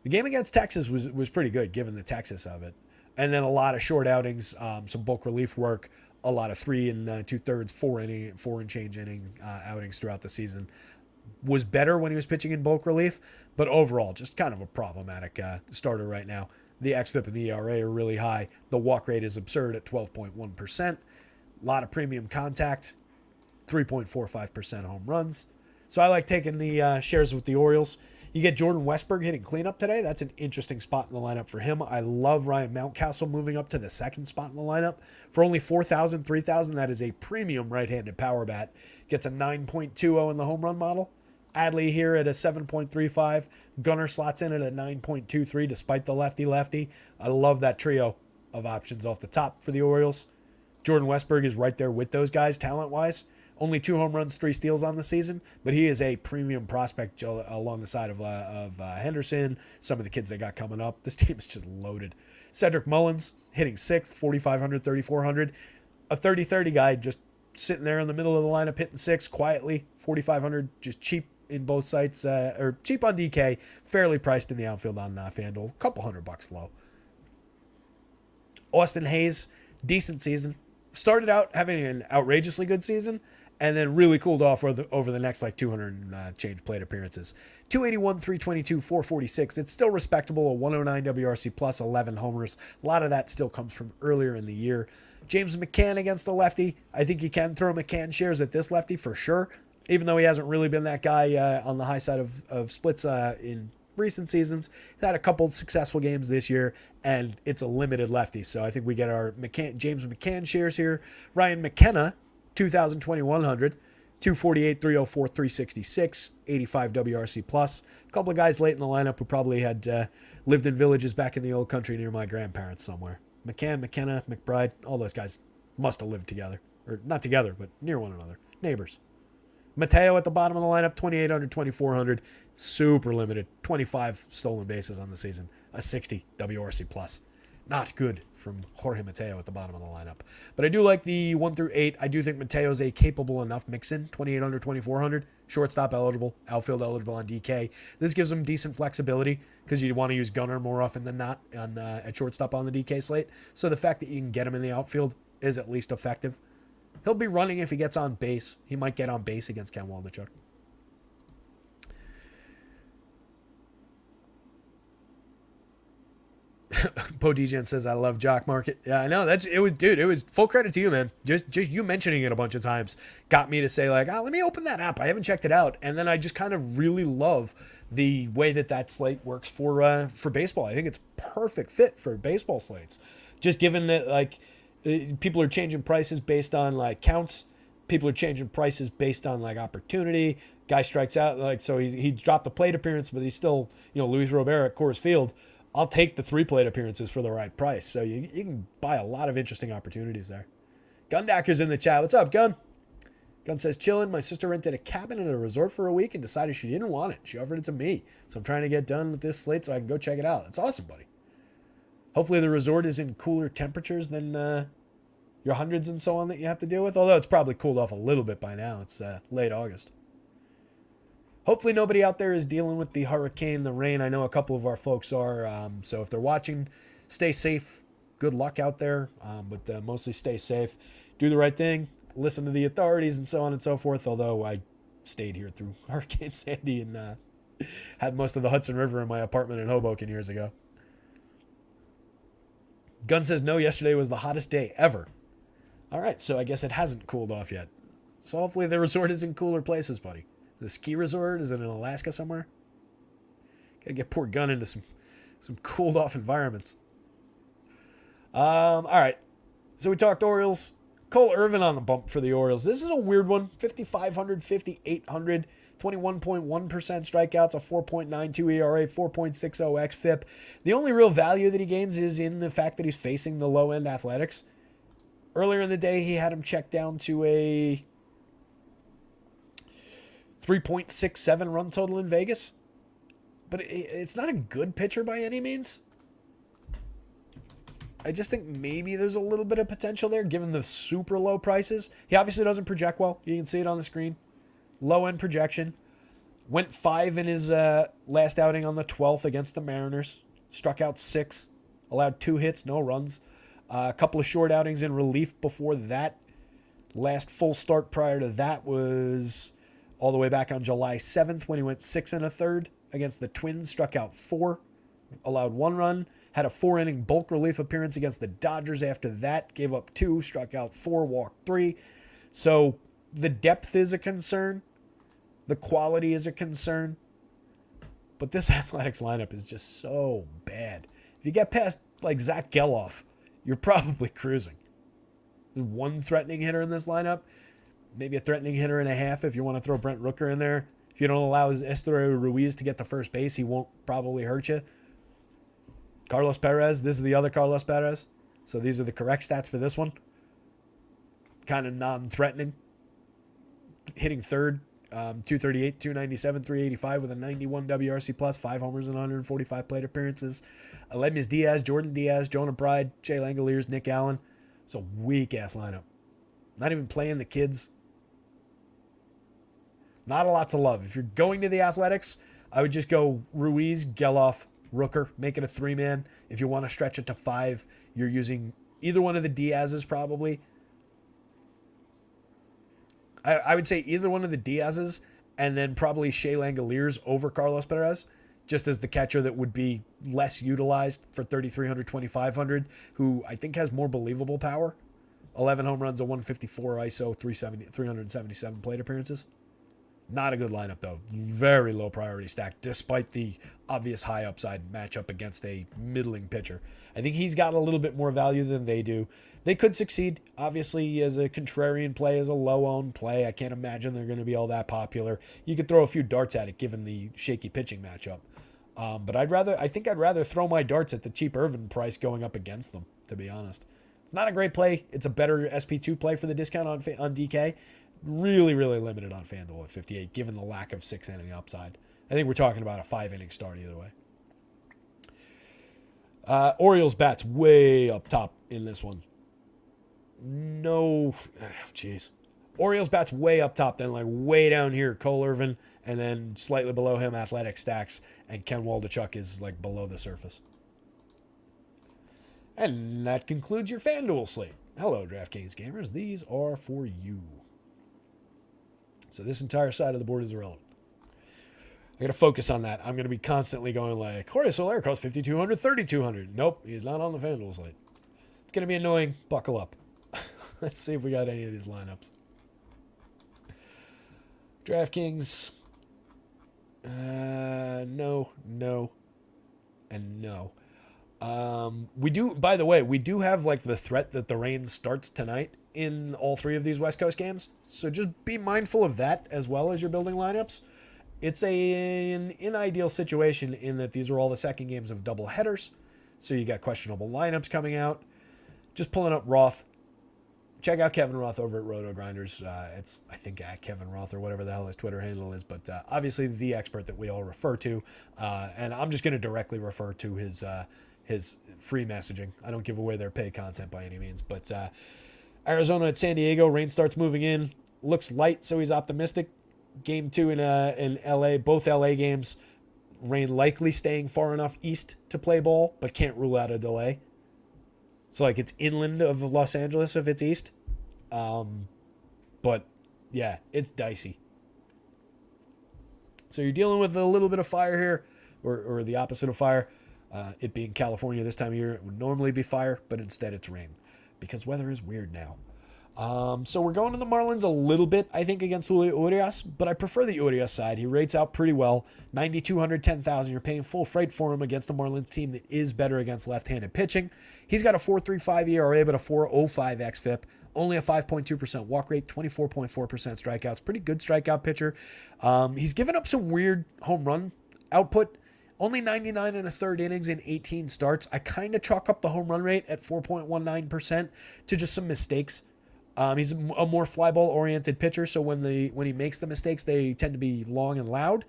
The game against Texas was pretty good, given the Texas of it. And then a lot of short outings, some bulk relief work, a lot of 3 and 2/3, 4 and change inning outings throughout the season. Was better when he was pitching in bulk relief, but overall, just kind of a problematic starter right now. The xFIP and the ERA are really high. The walk rate is absurd at 12.1%. A lot of premium contact, 3.45% home runs. So I like taking the shares with the Orioles. You get Jordan Westburg hitting cleanup today. That's an interesting spot in the lineup for him. I love Ryan Mountcastle moving up to the second spot in the lineup. For only $4,000, $3,000, that is a premium right-handed power bat. Gets a 9.20 in the home run model. Adley here at a 7.35. Gunner slots in at a 9.23 despite the lefty-lefty. I love that trio of options off the top for the Orioles. Jordan Westburg is right there with those guys talent-wise. Only 2 home runs, 3 steals on the season, but he is a premium prospect along the side of Henderson, some of the kids they got coming up. This team is just loaded. Cedric Mullins hitting 6th, 4,500, 3,400. A 30-30 guy, just sitting there in the middle of the lineup, hitting 6 quietly, 4,500, just cheap in both sites, or cheap on DK, fairly priced in the outfield on FanDuel, a couple $100 low. Austin Hayes, decent season. Started out having an outrageously good season, and then really cooled off over the next 200 change plate appearances. 281, 322, 446. It's still respectable, a 109 WRC plus 11 homers. A lot of that still comes from earlier in the year. James McCann against the lefty. I think you can throw McCann shares at this lefty for sure, even though he hasn't really been that guy on the high side of splits in recent seasons. He's had a couple successful games this year, and it's a limited lefty. So I think we get our James McCann shares here. Ryan McKenna, 2,100, 248, 304, 366, 85 WRC plus. A couple of guys late in the lineup who probably had lived in villages back in the old country near my grandparents somewhere. McCann, McKenna, McBride, all those guys must have lived together. Or not together, but near one another. Neighbors. Mateo at the bottom of the lineup, 2,800, 2,400. Super limited. 25 stolen bases on the season. A 60 WRC plus. Not good from Jorge Mateo at the bottom of the lineup. But I do like the 1 through 8. I do think Mateo's a capable enough mix-in. 2,800, 2,400. Shortstop eligible. Outfield eligible on DK. This gives him decent flexibility because you want to use Gunnar more often than not at shortstop on the DK slate. So the fact that you can get him in the outfield is at least effective. He'll be running if he gets on base. He might get on base against Ken Waldichuk. Bo Degen says, I love Jock Market. Yeah, I know. It was full credit to you, man. Just you mentioning it a bunch of times got me to say, let me open that app. I haven't checked it out. And then I just kind of really love the way that slate works for baseball. I think it's perfect fit for baseball slates. Just given that, people are changing prices based on counts. People are changing prices based on opportunity. Guy strikes out, so he dropped the plate appearance, but he's still, Luis Robert at Coors Field. I'll take the 3 plate appearances for the right price. So you can buy a lot of interesting opportunities there. Gundacker's in the chat. What's up, Gun? Gun says, chillin'. My sister rented a cabin in a resort for a week and decided she didn't want it. She offered it to me. So I'm trying to get done with this slate so I can go check it out. It's awesome, buddy. Hopefully the resort is in cooler temperatures than your hundreds and so on that you have to deal with. Although it's probably cooled off a little bit by now. It's late August. Hopefully nobody out there is dealing with the hurricane, the rain. I know a couple of our folks are. So if they're watching, stay safe. Good luck out there. But mostly stay safe. Do the right thing. Listen to the authorities and so on and so forth. Although I stayed here through Hurricane Sandy and had most of the Hudson River in my apartment in Hoboken years ago. Gunn says, no, yesterday was the hottest day ever. All right, so I guess it hasn't cooled off yet. So hopefully the resort is in cooler places, buddy. The ski resort, is it in Alaska somewhere? Gotta get poor Gunn into some cooled off environments. All right, so we talked Orioles. Cole Irvin on the bump for the Orioles. This is a weird one. 5,500, 5,800, 21.1% strikeouts, a 4.92 ERA, 4.60 xFIP. The only real value that he gains is in the fact that he's facing the low-end Athletics. Earlier in the day, he had him checked down to a 3.67 run total in Vegas. But it's not a good pitcher by any means. I just think maybe there's a little bit of potential there given the super low prices. He obviously doesn't project well. You can see it on the screen. Low-end projection. Went 5 in his last outing on the 12th against the Mariners. Struck out 6. Allowed 2 hits, no runs. A couple of short outings in relief before that. Last full start prior to that was all the way back on July 7th when he went 6 1/3 against the Twins. Struck out 4. Allowed 1 run. Had a 4-inning bulk relief appearance against the Dodgers after that. Gave up 2. Struck out 4. Walked 3. So the depth is a concern. The quality is a concern. But this Athletics lineup is just so bad. If you get past Zach Geloff, you're probably cruising. There's one threatening hitter in this lineup. Maybe a threatening hitter and a half if you want to throw Brent Rooker in there. If you don't allow Esteury Ruiz to get to first base, he won't probably hurt you. Carlos Perez, this is the other Carlos Perez. So these are the correct stats for this one. Kind of non-threatening. Hitting third, 238, 297, 385 with a 91 WRC plus, 5 homers and 145 plate appearances. Aledmys Diaz, Jordan Diaz, Jonah Bride, Jay Langoliers, Nick Allen. It's a weak-ass lineup. Not even playing the kids. Not a lot to love. If you're going to the Athletics, I would just go Ruiz, Geloff, Rooker, make it a 3-man. If you want to stretch it to 5, you're using either one of the Diaz's probably. I would say either one of the Diaz's and then probably Shea Langoliers over Carlos Perez, just as the catcher that would be less utilized for 3,300, 2,500, who I think has more believable power. 11 home runs, a 154 ISO, 377 plate appearances. Not a good lineup, though. Very low priority stack, despite the obvious high upside matchup against a middling pitcher. I think he's got a little bit more value than they do. They could succeed, obviously, as a contrarian play, as a low-owned play. I can't imagine they're going to be all that popular. You could throw a few darts at it, given the shaky pitching matchup. But I think I'd rather throw my darts at the cheap Irvin price going up against them, to be honest. It's not a great play. It's a better SP2 play for the discount on DK. Really, really limited on FanDuel at 58, given the lack of 6-inning upside. I think we're talking about a 5-inning start either way. Orioles bats way up top in this one. No, jeez. Orioles bats way up top, then like way down here, Cole Irvin, and then slightly below him, Athletic Stacks, and Ken Waldichuk is like below the surface. And that concludes your FanDuel slate. Hello, DraftKings gamers. These are for you. So this entire side of the board is irrelevant. I got to focus on that. I'm going to be constantly going like, Jorge Soler costs 5,200, 3,200. Nope, he's not on the FanDuel slate. It's going to be annoying. Buckle up. Let's see if we got any of these lineups. DraftKings. No, and no. We do, by the way, we do have like the threat that the rain starts tonight in all 3 of these West Coast games. So just be mindful of that as well as you're building lineups. It's an unideal situation in that these are all the second games of double headers. So you got questionable lineups coming out. Just pulling up Roth. Check out Kevin Roth over at Roto Grinders. It's, I think, at Kevin Roth or whatever the hell his Twitter handle is, but obviously the expert that we all refer to. And I'm just going to directly refer to his free messaging. I don't give away their paid content by any means, but Arizona at San Diego, rain starts moving in. Looks light, so he's optimistic. Game 2 in LA, both LA games, rain likely staying far enough east to play ball, but can't rule out a delay. So like it's inland of Los Angeles if it's east. But yeah, it's dicey. So you're dealing with a little bit of fire here, or the opposite of fire. It being California this time of year, it would normally be fire, but instead it's rain because weather is weird now. So we're going to the Marlins a little bit, I think, against Julio Urias, but I prefer the Urias side. He rates out pretty well. 9,200, 10,000. You're paying full freight for him against a Marlins team that is better against left-handed pitching. He's got a 4.35 ERA, but a 4.05 xFIP. Only a 5.2% walk rate, 24.4% strikeouts. Pretty good strikeout pitcher. He's given up some weird home run output. Only 99 and a third innings in 18 starts. I kind of chalk up the home run rate at 4.19% to just some mistakes. He's a more fly ball oriented pitcher, so when he makes the mistakes, they tend to be long and loud.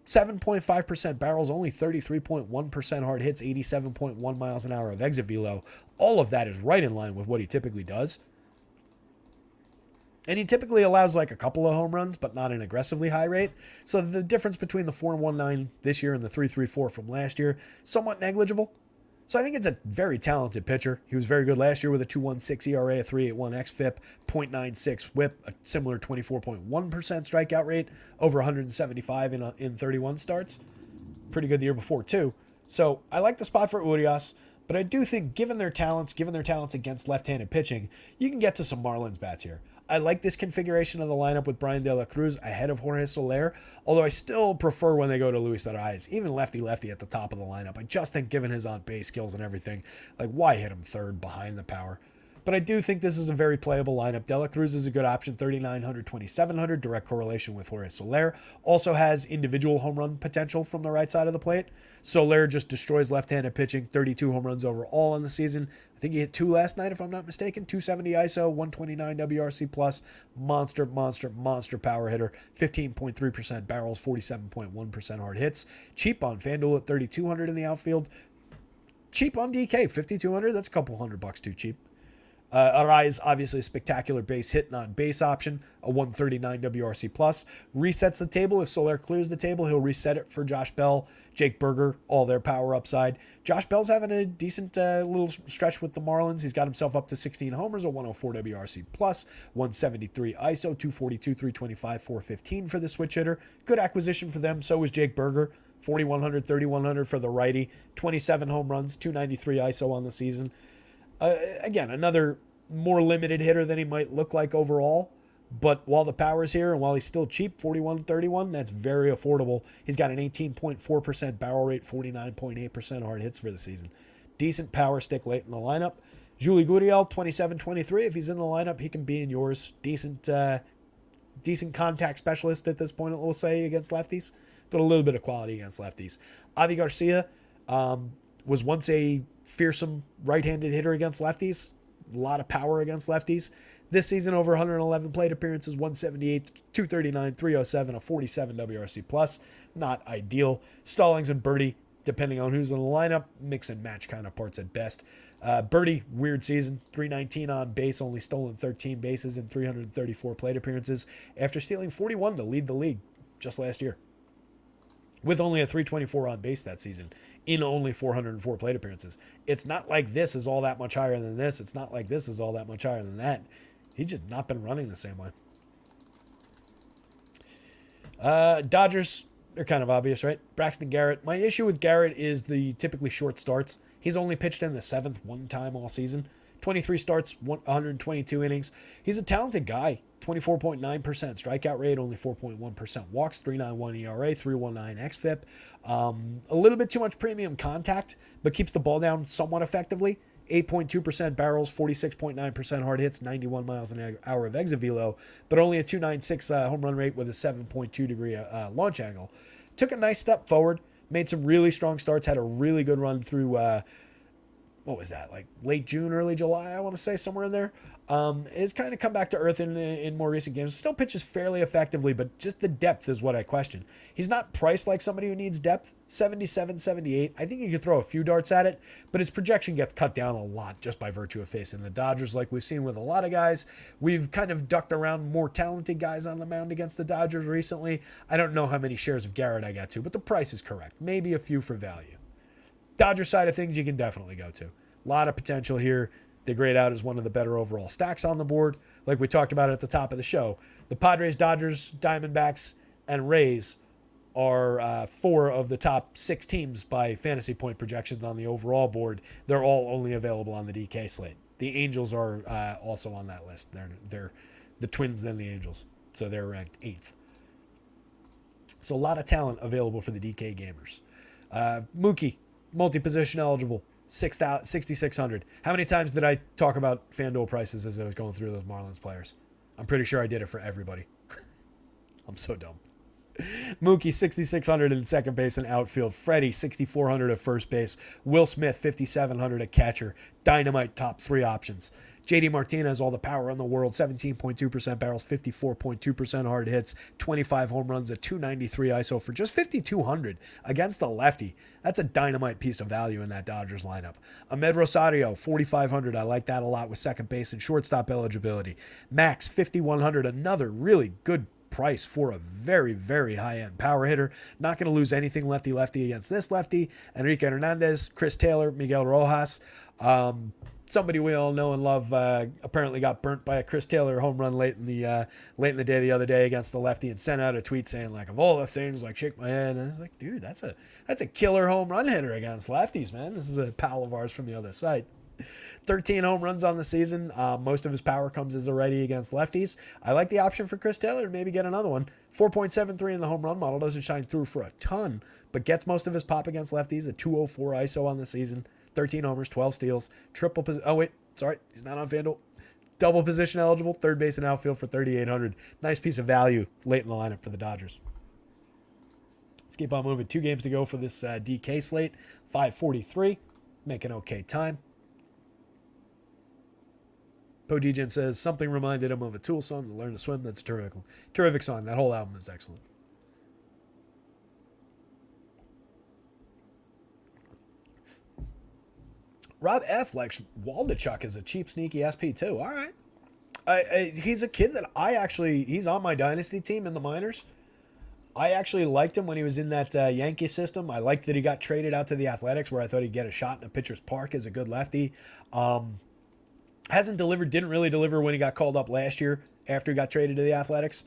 7.5% barrels, only 33.1% hard hits, 87.1 miles an hour of exit velo. All of that is right in line with what he typically does. And he typically allows like a couple of home runs, but not an aggressively high rate. So the difference between the 4.19 this year and the 3.34 from last year, somewhat negligible. So I think it's a very talented pitcher. He was very good last year with a 2.16 ERA, a 3.81 xFIP, 0.96 whip, a similar 24.1% strikeout rate, over 175 in 31 starts. Pretty good the year before too. So I like the spot for Urias, but I do think given their talents against left-handed pitching, you can get to some Marlins bats here. I like this configuration of the lineup with Brian De La Cruz ahead of Jorge Soler, although I still prefer when they go to Luis Arraez, even lefty-lefty at the top of the lineup. I just think given his on-base skills and everything, like why hit him third behind the power? But I do think this is a very playable lineup. De La Cruz is a good option, 3,900, 2,700, direct correlation with Jorge Soler. Also has individual home run potential from the right side of the plate. Soler just destroys left-handed pitching, 32 home runs overall on the season. I think he hit 2 last night, if I'm not mistaken. 270 ISO, 129 WRC+, monster power hitter. 15.3% barrels, 47.1% hard hits. Cheap on FanDuel at 3,200 in the outfield. Cheap on DK, 5,200. That's a couple $100 too cheap. Arise, obviously a spectacular base hit, non base option, a 139 WRC plus. Resets the table. If Soler clears the table, he'll reset it for Josh Bell, Jake Berger, all their power upside. Josh Bell's having a decent little stretch with the Marlins. He's got himself up to 16 homers, a 104 WRC plus, 173 ISO, 242, 325, 415 for the switch hitter. Good acquisition for them. So was Jake Berger, 4,100, 3,100 for the righty, 27 home runs, 293 ISO on the season. Again, another more limited hitter than he might look like overall. But while the power's here and while he's still cheap, 41-31, that's very affordable. He's got an 18.4% barrel rate, 49.8% hard hits for the season. Decent power stick late in the lineup. Julie Gurriel, 27-23. If he's in the lineup, he can be in yours. Decent contact specialist at this point, we'll say, against lefties. But a little bit of quality against lefties. Avi Garcia was once a fearsome right-handed hitter against lefties. A lot of power against lefties. This season, over 111 plate appearances, 178, 239, 307, a 47 WRC plus. Not ideal. Stallings and Birdie, depending on who's in the lineup, mix and match kind of parts at best. Birdie, weird season. 319 on base, only stolen 13 bases in 334 plate appearances after stealing 41 to lead the league just last year. With only a 324 on base that season in only 404 plate appearances. It's not like this is all that much higher than this. It's not like this is all that much higher than that. He's just not been running the same way. Dodgers, they're kind of obvious, right? Braxton Garrett. My issue with Garrett is the typically short starts. He's only pitched in the seventh one time all season. 23 starts, 122 innings. He's a talented guy. 24.9% strikeout rate, only 4.1% walks, 3.91 ERA, 3.19 xFIP. A little bit too much premium contact, but keeps the ball down somewhat effectively. 8.2% barrels, 46.9% hard hits, 91 miles an hour of exit velo, but only a 2.96 home run rate with a 7.2 degree launch angle. Took a nice step forward, made some really strong starts, had a really good run through, what was that, like late June, early July, I want to say, somewhere in there. Has kind of come back to earth in more recent games. Still pitches fairly effectively, but just the depth is what I question. He's not priced like somebody who needs depth. 77, 78. I think you could throw a few darts at it, but his projection gets cut down a lot just by virtue of facing the Dodgers, like we've seen with a lot of guys. We've kind of ducked around more talented guys on the mound against the Dodgers recently. I don't know how many shares of Garrett I got to, but the price is correct. Maybe a few for value. Dodger side of things, you can definitely go to. A lot of potential here. They grade out as one of the better overall stacks on the board. Like we talked about at the top of the show, the Padres, Dodgers, Diamondbacks, and Rays are 4 of the top 6 teams by fantasy point projections on the overall board. They're all only available on the DK slate. The Angels are also on that list. They're the Twins, then the Angels. So they're ranked 8th. So a lot of talent available for the DK gamers. Mookie, multi-position eligible. 6,600. How many times did I talk about FanDuel prices as I was going through those Marlins players? I'm pretty sure I did it for everybody. I'm so dumb. Mookie, 6,600 in second base and outfield. Freddie, 6,400 at first base. Will Smith, 5,700 at catcher. Dynamite, top 3 options. JD Martinez, all the power in the world, 17.2% barrels, 54.2% hard hits, 25 home runs at 293 ISO for just 5,200 against the lefty. That's a dynamite piece of value in that Dodgers lineup. Ahmed Rosario, 4,500. I like that a lot with second base and shortstop eligibility. Max, 5,100. Another really good price for a very, very high-end power hitter. Not going to lose anything lefty-lefty against this lefty. Enrique Hernandez, Chris Taylor, Miguel Rojas. Somebody we all know and love apparently got burnt by a Chris Taylor home run late in the day the other day against the lefty and sent out a tweet saying, like, of all the things, like, shake my head. And I was like, dude, that's a killer home run hitter against lefties, man. This is a pal of ours from the other side. 13 home runs on the season. Most of his power comes as a righty against lefties. I like the option for Chris Taylor to maybe get another one. 4.73 in the home run model. Doesn't shine through for a ton, but gets most of his pop against lefties. A 204 ISO on the season. 13 homers, 12 steals, he's not on FanDuel. Double position eligible, third base and outfield for 3,800. Nice piece of value late in the lineup for the Dodgers. Let's keep on moving. 2 games to go for this DK slate. 5:43, making okay time. Podigen says something reminded him of a Tool song, to Learn to Swim. That's a terrific song. That whole album is excellent. Rob F likes Waldachuk as a cheap, sneaky SP too. All right. He's a kid that he's on my dynasty team in the minors. I actually liked him when he was in that Yankee system. I liked that he got traded out to the Athletics, where I thought he'd get a shot in a pitcher's park as a good lefty. Hasn't delivered, didn't really deliver when he got called up last year after he got traded to the Athletics.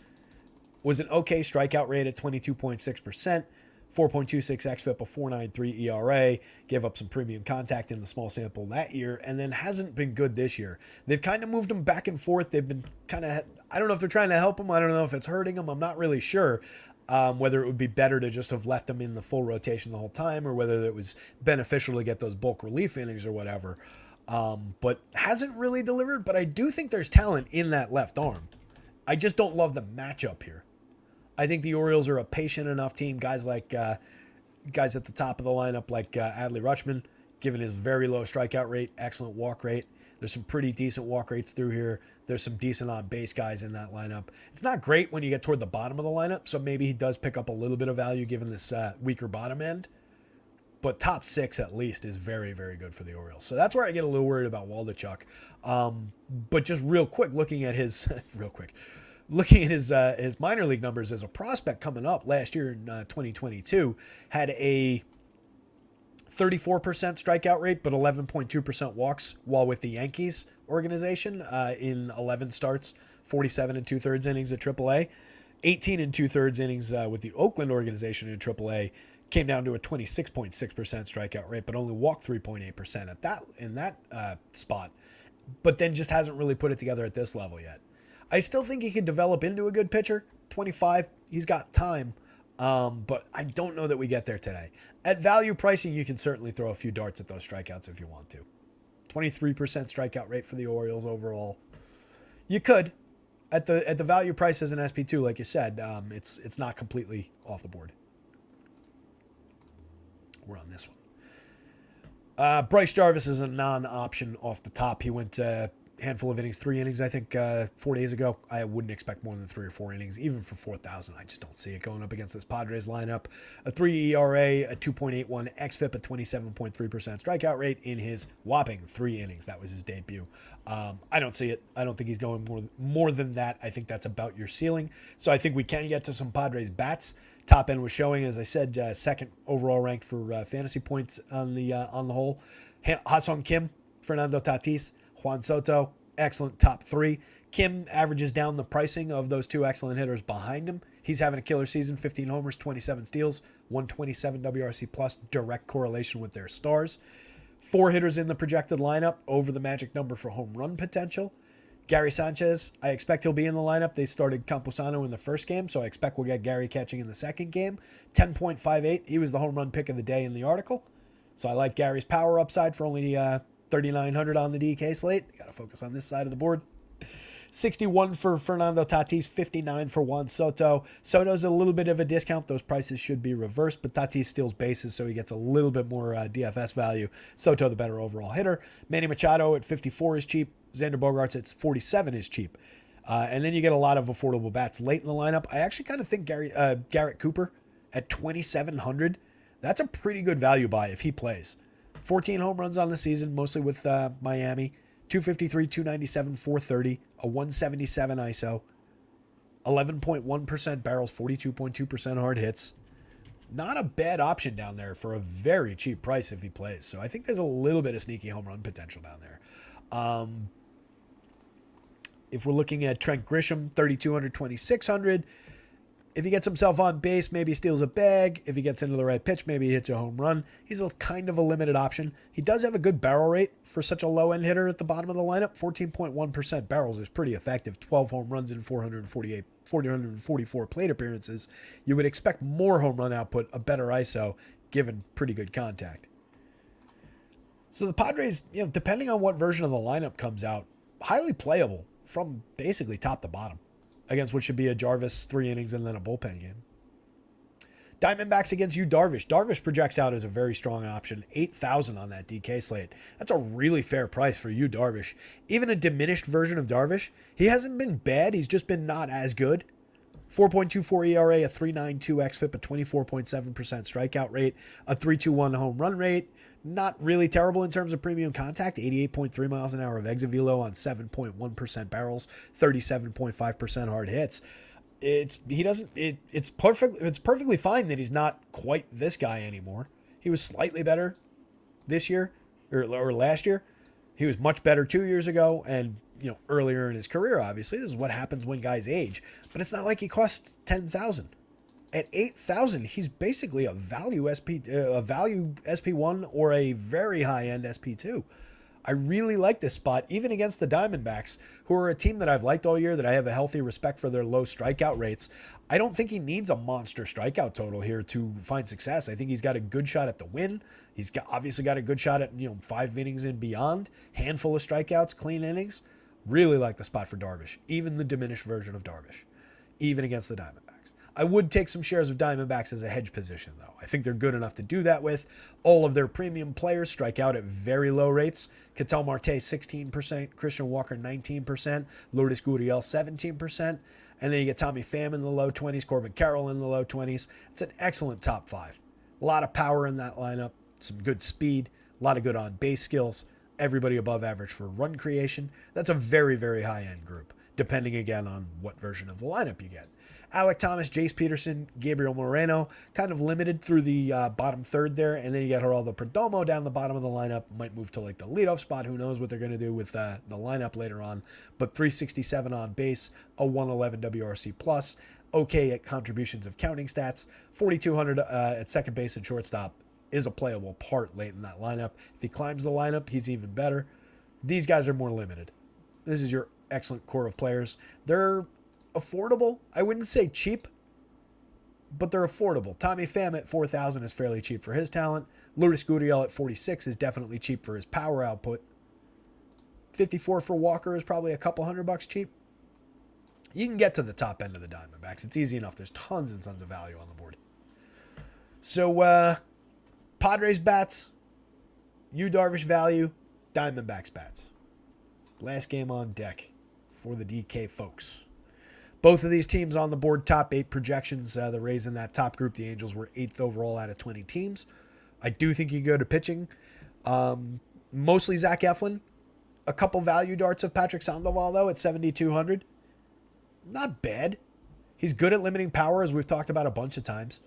Was an okay strikeout rate at 22.6%. 4.26 xFIP, a 4.93 ERA, gave up some premium contact in the small sample that year, and then hasn't been good this year. They've kind of moved him back and forth. They've been kind of, I don't know if they're trying to help him. I don't know if it's hurting him. I'm not really sure whether it would be better to just have left him in the full rotation the whole time, or whether it was beneficial to get those bulk relief innings or whatever. But hasn't really delivered, but I do think there's talent in that left arm. I just don't love the matchup here. I think the Orioles are a patient enough team. Guys at the top of the lineup like Adley Rutschman, given his very low strikeout rate, excellent walk rate. There's some pretty decent walk rates through here. There's some decent on-base guys in that lineup. It's not great when you get toward the bottom of the lineup, so maybe he does pick up a little bit of value given this weaker bottom end. But top 6 at least is very, very good for the Orioles. So that's where I get a little worried about Waldachuk. But just real quick, looking at his minor league numbers as a prospect coming up last year in 2022, had a 34% strikeout rate, but 11.2% walks while with the Yankees organization in 11 starts, 47 and 2/3 innings at AAA, 18 and 2/3 innings with the Oakland organization in AAA, came down to a 26.6% strikeout rate, but only walked 3.8% in that spot, but then just hasn't really put it together at this level yet. I still think he could develop into a good pitcher. 25, he's got time, but I don't know that we get there today. At value pricing, you can certainly throw a few darts at those strikeouts if you want to. 23% strikeout rate for the Orioles overall. You could. At the value price as an SP2, like you said, it's not completely off the board. We're on this one. Bryce Jarvis is a non-option off the top. He went handful of innings, 3 innings, I think 4 days ago. I wouldn't expect more than 3 or 4 innings, even for 4,000. I just don't see it going up against this Padres lineup. A 3 ERA, a 2.81 xFIP, a 27.3% strikeout rate in his whopping 3 innings. That was his debut. I don't see it. I don't think he's going more than that. I think that's about your ceiling. So I think we can get to some Padres bats. Top end was showing, as I said, second overall ranked for fantasy points on the whole. Ha-Seong Kim, Fernando Tatis, Juan Soto, excellent top 3. Kim averages down the pricing of those 2 excellent hitters behind him. He's having a killer season, 15 homers, 27 steals, 127 WRC plus, direct correlation with their stars. 4 hitters in the projected lineup, over the magic number for home run potential. Gary Sanchez, I expect he'll be in the lineup. They started Campusano in the first game, so I expect we'll get Gary catching in the second game. 10.58, he was the home run pick of the day in the article. So I like Gary's power upside for only 3,900 on the DK slate. Got to focus on this side of the board. 61 for Fernando Tatis, 59 for Juan Soto. Soto's a little bit of a discount. Those prices should be reversed, but Tatis steals bases, so he gets a little bit more DFS value. Soto, the better overall hitter. Manny Machado at 54 is cheap. Xander Bogaerts at 47 is cheap. And then you get a lot of affordable bats late in the lineup. I actually kind of think Garrett Cooper at 2,700, that's a pretty good value buy if he plays. 14 home runs on the season, mostly with Miami. 253, 297, 430, a 177 ISO, 11.1% barrels, 42.2% hard hits. Not a bad option down there for a very cheap price if he plays. So I think there's a little bit of sneaky home run potential down there. If we're looking at Trent Grisham, 3,200, 2,600. If he gets himself on base, maybe he steals a bag. If he gets into the right pitch, maybe he hits a home run. He's a kind of a limited option. He does have a good barrel rate for such a low-end hitter at the bottom of the lineup. 14.1% barrels is pretty effective. 12 home runs in 444 plate appearances. You would expect more home run output, a better ISO, given pretty good contact. So the Padres, depending on what version of the lineup comes out, highly playable from basically top to bottom against what should be a Jarvis 3 innings and then a bullpen game. Diamondbacks against Yu Darvish. Darvish projects out as a very strong option. 8,000 on that DK slate. That's a really fair price for Yu Darvish. Even a diminished version of Darvish, he hasn't been bad. He's just been not as good. 4.24 ERA, a 3.92 xFIP, a 24.7% strikeout rate, a 3.21 home run rate, Not really terrible in terms of premium contact. 88.3 miles an hour of exit velo on 7.1% barrels, 37.5% hard hits. It's perfectly fine that he's not quite this guy anymore. He was slightly better this year or last year. He was much better 2 years ago, and earlier in his career. Obviously, this is what happens when guys age. But it's not like he costs $10,000. At $8,000, he's basically a value SP1 or a very high end SP2. I really like this spot, even against the Diamondbacks, who are a team that I've liked all year, that I have a healthy respect for their low strikeout rates. I don't think he needs a monster strikeout total here to find success. I think he's got a good shot at the win. He's obviously got a good shot at 5 innings and beyond, handful of strikeouts, clean innings. Really like the spot for Darvish, even the diminished version of Darvish, even against the Diamondbacks. I would take some shares of Diamondbacks as a hedge position, though. I think they're good enough to do that with. All of their premium players strike out at very low rates. Ketel Marte, 16%. Christian Walker, 19%. Lourdes Gurriel, 17%. And then you get Tommy Pham in the low 20s. Corbin Carroll in the low 20s. It's an excellent top 5. A lot of power in that lineup. Some good speed. A lot of good on-base skills. Everybody above average for run creation. That's a very, very high-end group, depending, again, on what version of the lineup you get. Alec Thomas, Jace Peterson, Gabriel Moreno, kind of limited through the bottom third there. And then you get Geraldo Perdomo down the bottom of the lineup. Might move to like the leadoff spot. Who knows what they're going to do with the lineup later on. But 367 on base, a 111 WRC plus. Okay at contributions of counting stats. 4,200 at second base and shortstop is a playable part late in that lineup. If he climbs the lineup, he's even better. These guys are more limited. This is your excellent core of players. They're affordable. I wouldn't say cheap, but they're affordable. Tommy Pham at $4,000 is fairly cheap for his talent. Lourdes Gurriel at $46 is definitely cheap for his power output. $54 for Walker is probably a couple $100 cheap. You can get to the top end of the Diamondbacks. It's easy enough. There's tons and tons of value on the board. So, Padres bats, Yu Darvish value, Diamondbacks bats. Last game on deck for the DK folks. Both of these teams on the board, top 8 projections. The Rays in that top group. The Angels were 8th overall out of 20 teams. I do think you go to pitching. Mostly Zach Eflin. A couple value darts of Patrick Sandoval, though, at 7,200. Not bad. He's good at limiting power, as we've talked about a bunch of times.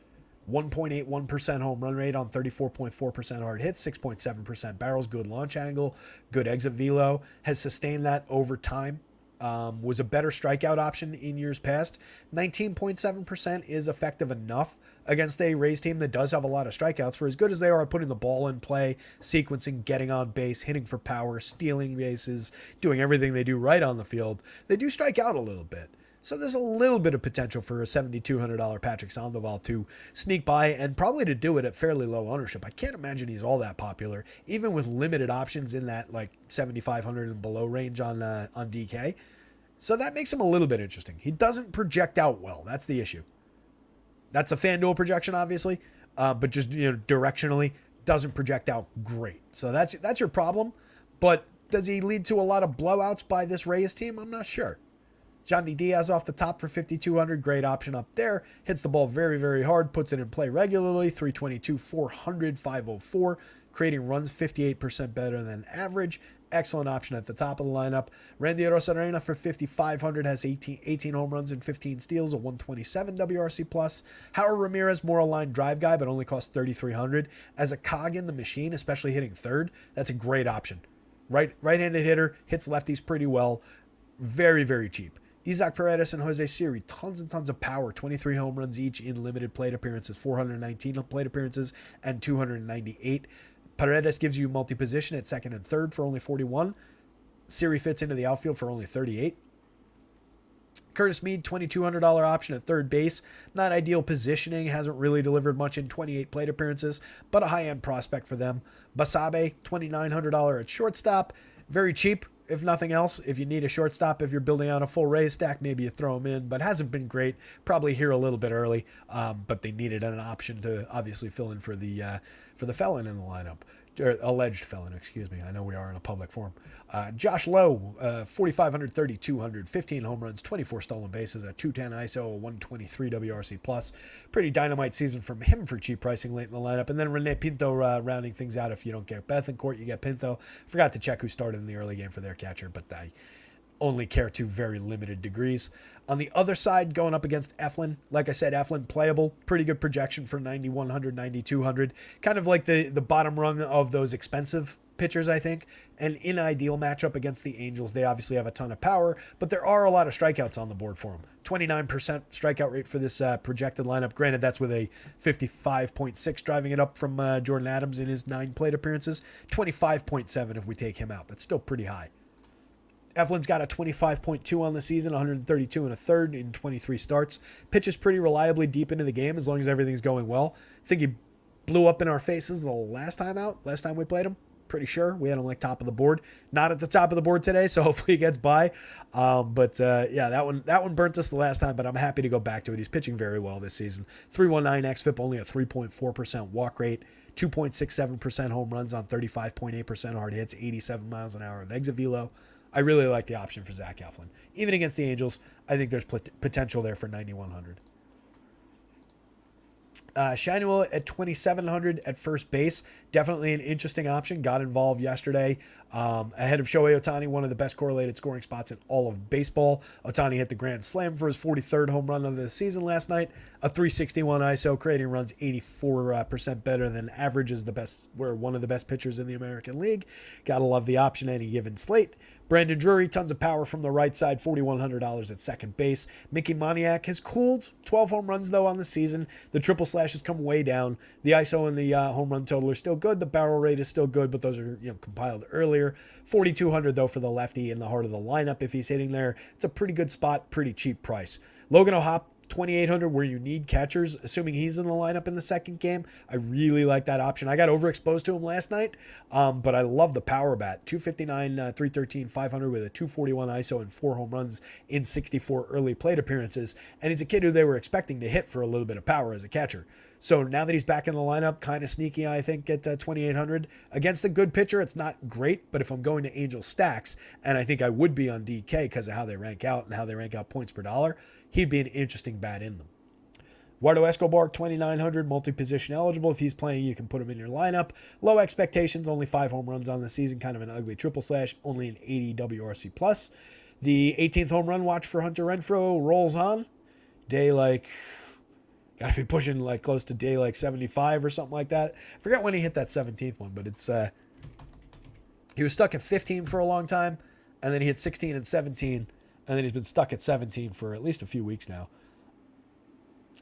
1.81% home run rate on 34.4% hard hits, 6.7% barrels, good launch angle, good exit velo. Has sustained that over time. Was a better strikeout option in years past. 19.7% is effective enough against a Rays team that does have a lot of strikeouts. For as good as they are at putting the ball in play, sequencing, getting on base, hitting for power, stealing bases, doing everything they do right on the field, they do strike out a little bit. So there's a little bit of potential for a $7,200 Patrick Sandoval to sneak by, and probably to do it at fairly low ownership. I can't imagine he's all that popular, even with limited options in that like 7,500 and below range on DK. So that makes him a little bit interesting. He doesn't project out well. That's the issue. That's a FanDuel projection, obviously, but just directionally doesn't project out great. So that's your problem. But does he lead to a lot of blowouts by this Rays team? I'm not sure. Johnny Diaz off the top for 5,200. Great option up there. Hits the ball very, very hard. Puts it in play regularly. 322, 400, 504. Creating runs 58% better than average. Excellent option at the top of the lineup. Randy Arozarena for 5,500 has 18 home runs and 15 steals, a 127 WRC plus. Howard Ramirez, more a line drive guy, but only costs 3,300. As a cog in the machine, especially hitting third, that's a great option. Right-handed hitter, hits lefties pretty well. Very, very cheap. Isaac Paredes and Jose Siri, tons and tons of power. 23 home runs each in limited plate appearances, 419 plate appearances, and 298. Paredes gives you multi-position at second and third for only 41. Siri fits into the outfield for only 38. Curtis Mead, $2,200 option at third base. Not ideal positioning. Hasn't really delivered much in 28 plate appearances, but a high-end prospect for them. Basabe, $2,900 at shortstop. Very cheap, if nothing else. If you need a shortstop, if you're building out a full Rays stack, maybe you throw him in, but hasn't been great. Probably here a little bit early, but they needed an option to obviously fill in for the felon in the lineup. or alleged felon, excuse me. I know we are in a public forum. Josh Lowe, 4,500, 3,200, 15 home runs, 24 stolen bases, a 210 ISO, a 123 WRC plus. Pretty dynamite season from him for cheap pricing late in the lineup. And then Rene Pinto rounding things out. If you don't get Bethancourt, you get Pinto. Forgot to check who started in the early game for their catcher, but I only care to very limited degrees. On the other side, going up against Eflin, like I said, Eflin playable, pretty good projection for 9,100, 9,200, kind of like the bottom rung of those expensive pitchers, I think. An ideal matchup against the Angels. They obviously have a ton of power, but there are a lot of strikeouts on the board for them. 29% strikeout rate for this projected lineup. Granted, that's with a 55.6 driving it up from Jordan Adams in his 9 plate appearances. 25.7 if we take him out. That's still pretty high. Eflin's got a 25.2 on the season, 132 and a third in 23 starts. Pitches pretty reliably deep into the game as long as everything's going well. I think he blew up in our faces the last time we played him. Pretty sure we had him like top of the board. Not at the top of the board today, so hopefully he gets by. Yeah, that one burnt us the last time, but I'm happy to go back to it. He's pitching very well this season. 319 xFIP, only a 3.4% walk rate, 2.67% home runs on 35.8% hard hits, 87 miles an hour of exit velo. I really like the option for Zach Eflin. Even against the Angels, I think there's potential there for 9,100. Shanuel at 2,700 at first base. Definitely an interesting option. Got involved yesterday ahead of Shohei Ohtani, one of the best correlated scoring spots in all of baseball. Ohtani hit the grand slam for his 43rd home run of the season last night. A 361 ISO, creating runs 84% better than average. Is the best. We're one of the best pitchers in the American League. Gotta love the option any given slate. Brandon Drury, tons of power from the right side, $4,100 at second base. Mickey Moniak has cooled, 12 home runs though on the season. The triple slash has come way down. The ISO and the home run total are still good. The barrel rate is still good, but those are compiled earlier. 4,200 though for the lefty in the heart of the lineup if he's hitting there. It's a pretty good spot, pretty cheap price. Logan O'Hoppe, 2,800 where you need catchers, assuming he's in the lineup in the second game. I really like that option. I got overexposed to him last night, but I love the power bat. 259, 313, 500 with a 241 ISO and 4 home runs in 64 early plate appearances. And he's a kid who they were expecting to hit for a little bit of power as a catcher. So now that he's back in the lineup, kind of sneaky, I think, at 2,800. Against a good pitcher, it's not great, but if I'm going to Angel stacks, and I think I would be on DK because of how they rank out and how they rank out points per dollar, he'd be an interesting bat in them. Eduardo Escobar, 2,900, multi-position eligible. If he's playing, you can put him in your lineup. Low expectations, only 5 home runs on the season, kind of an ugly triple slash, only an 80 WRC plus. The 18th home run watch for Hunter Renfroe rolls on. Day like, gotta be pushing like close to day like 75 or something like that. I forget when he hit that 17th one, but it's he was stuck at 15 for a long time, and then he hit 16 and 17, and then he's been stuck at 17 for at least a few weeks now.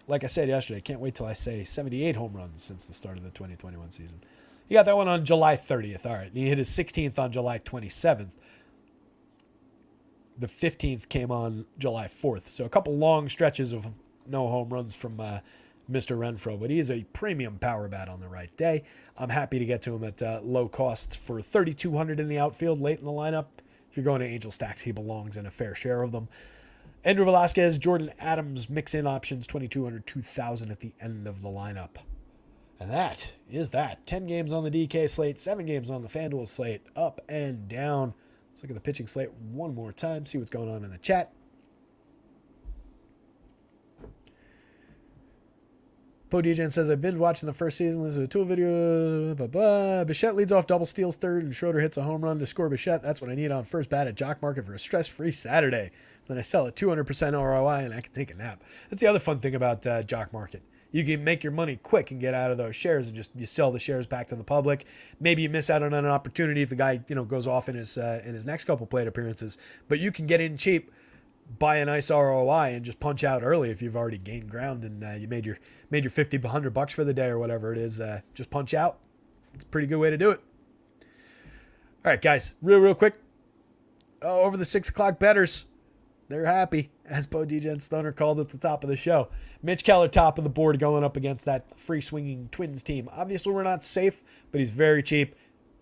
Like I said yesterday, can't wait till I say 78 home runs since the start of the 2021 season. He got that one on July 30th. All right. And he hit his 16th on July 27th. The 15th came on July 4th. So a couple long stretches of no home runs from Mr. Renfroe. But he is a premium power bat on the right day. I'm happy to get to him at low cost for 3,200 in the outfield late in the lineup. If you're going to Angel stacks, he belongs in a fair share of them. Andrew Velasquez, Jordan Adams, mix-in options, 2,200, 2,000 at the end of the lineup. And that is that. 10 games on the DK slate, 7 games on the FanDuel slate, up and down. Let's look at the pitching slate one more time, see what's going on in the chat. Bo DJN says, I've been watching the first season. This is a tool video. Blah, blah. Bichette leads off, double steals third, and Schroeder hits a home run to score Bichette. That's what I need on first bat at Jock Market for a stress-free Saturday. Then I sell at 200% ROI, and I can take a nap. That's the other fun thing about Jock Market. You can make your money quick and get out of those shares, and just you sell the shares back to the public. Maybe you miss out on an opportunity if the guy goes off in his next couple plate appearances. But you can get in cheap, buy a nice ROI, and just punch out early if you've already gained ground and you made your $50, $100 for the day or whatever it is. Just punch out. It's a pretty good way to do it. All right, guys, real quick. Over the 6 o'clock bettors, they're happy, as Bo DJ and Stoner called at the top of the show. Mitch Keller, top of the board, going up against that free-swinging Twins team. Obviously, we're not safe, but he's very cheap.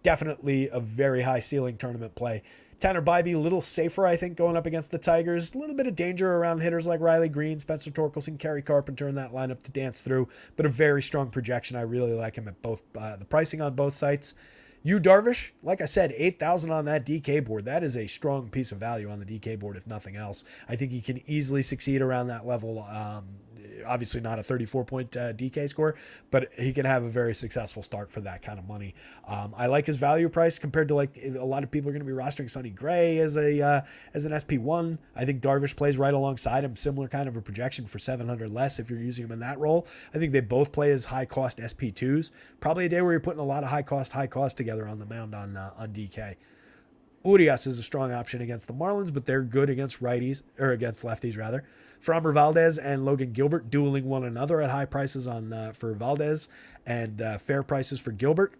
Definitely a very high-ceiling tournament play. Tanner Bybee, a little safer, I think, going up against the Tigers. A little bit of danger around hitters like Riley Green, Spencer Torkelson, Kerry Carpenter in that lineup to dance through, but a very strong projection. I really like him at both the pricing on both sites. Yu Darvish, like I said, 8,000 on that DK board. That is a strong piece of value on the DK board, if nothing else. I think he can easily succeed around that level. Obviously not a 34-point DK score, but he can have a very successful start for that kind of money. I like his value price compared to like a lot of people are going to be rostering Sonny Gray as an SP1. I think Darvish plays right alongside him, similar kind of a projection for 700 less if you're using him in that role. I think they both play as high cost SP2s. Probably a day where you're putting a lot of high cost together on the mound on DK. Urias is a strong option against the Marlins, but they're good against against lefties rather. Framber Valdez and Logan Gilbert dueling one another at high prices for Valdez and fair prices for Gilbert.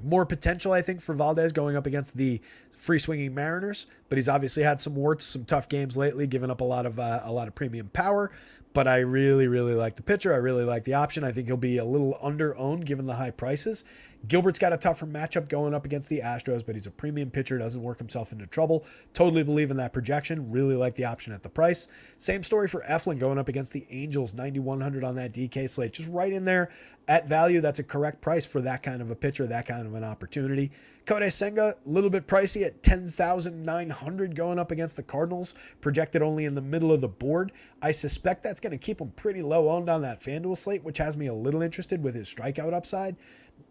More potential, I think, for Valdez going up against the free-swinging Mariners, but he's obviously had some warts, some tough games lately, giving up a lot of premium power. But I really, really like the pitcher. I really like the option. I think he'll be a little under-owned given the high prices. Gilbert's got a tougher matchup going up against the Astros, but he's a premium pitcher, doesn't work himself into trouble. Totally believe in that projection. Really like the option at the price. Same story for Eflin going up against the Angels, 9,100 on that DK slate. Just right in there at value. That's a correct price for that kind of a pitcher, that kind of an opportunity. Kodai Senga, a little bit pricey at 10,900 going up against the Cardinals, projected only in the middle of the board. I suspect that's going to keep him pretty low owned on that FanDuel slate, which has me a little interested with his strikeout upside.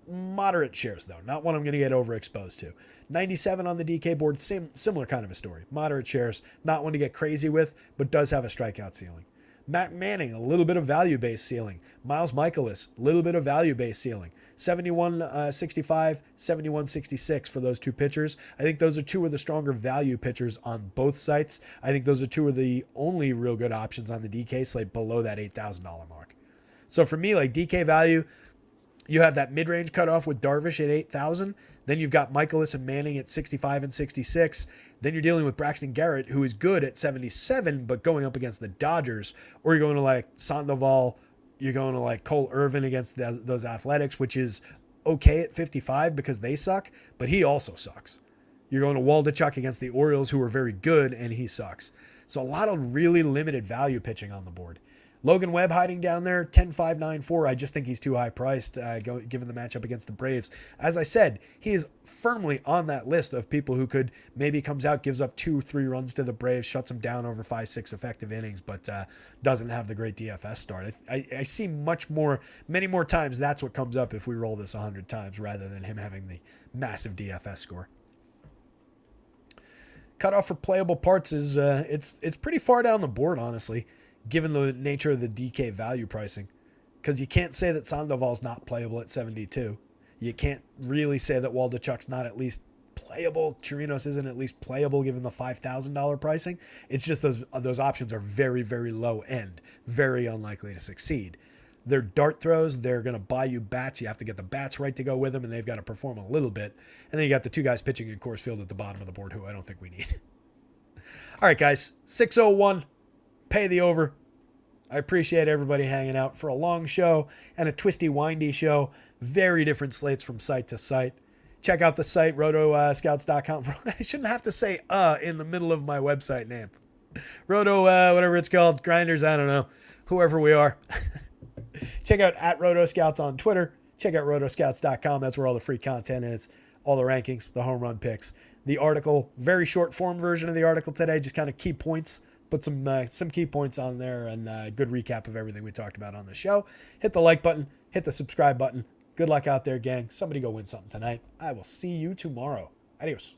Moderate shares, though, not one I'm going to get overexposed to. 97 on the DK board, similar kind of a story. Moderate shares, not one to get crazy with, but does have a strikeout ceiling. Matt Manning, a little bit of value-based ceiling. Miles Michaelis, a little bit of value-based ceiling. 71.65, 71.66 for those two pitchers. I think those are two of the stronger value pitchers on both sites. I think those are two of the only real good options on the DK slate below that $8,000 mark. So for me, like DK value, you have that mid-range cutoff with Darvish at 8,000. Then you've got Michaelis and Manning at 65 and 66. Then you're dealing with Braxton Garrett, who is good at 77, but going up against the Dodgers. Or you're going to like Sandoval, you're going to like Cole Irvin against those Athletics, which is okay at 55 because they suck, but he also sucks. You're going to Waldichuk against the Orioles, who are very good, and he sucks. So a lot of really limited value pitching on the board. Logan Webb hiding down there, 10.594. I just think he's too high priced given the matchup against the Braves. As I said, he is firmly on that list of people who could maybe comes out, gives up 2-3 runs to the Braves, shuts them down over 5-6 effective innings, but doesn't have the great DFS start. I see many more times that's what comes up if we roll this 100 times rather than him having the massive DFS score. Cutoff for playable parts is it's pretty far down the board, honestly, given the nature of the DK value pricing, because you can't say that Sandoval's not playable at 72. You can't really say that Waldichuk's not at least playable. Chirinos isn't at least playable given the $5,000 pricing. It's just those options are very, very low end, very unlikely to succeed. They're dart throws. They're going to buy you bats. You have to get the bats right to go with them, and they've got to perform a little bit. And then you got the two guys pitching in Coors Field at the bottom of the board, who I don't think we need. All right, guys, 601. Pay the over. I appreciate everybody hanging out for a long show and a twisty, windy show. Very different slates from site to site. Check out the site, rotoscouts.com. I shouldn't have to say in the middle of my website name. Whatever it's called, Grinders, I don't know. Whoever we are. Check out @rotoscouts on Twitter. Check out rotoscouts.com. That's where all the free content is. All the rankings, the home run picks. The article, very short form version of the article today, just kind of key points. Put some key points on there and a good recap of everything we talked about on the show. Hit the like button. Hit the subscribe button. Good luck out there, gang. Somebody go win something tonight. I will see you tomorrow. Adios.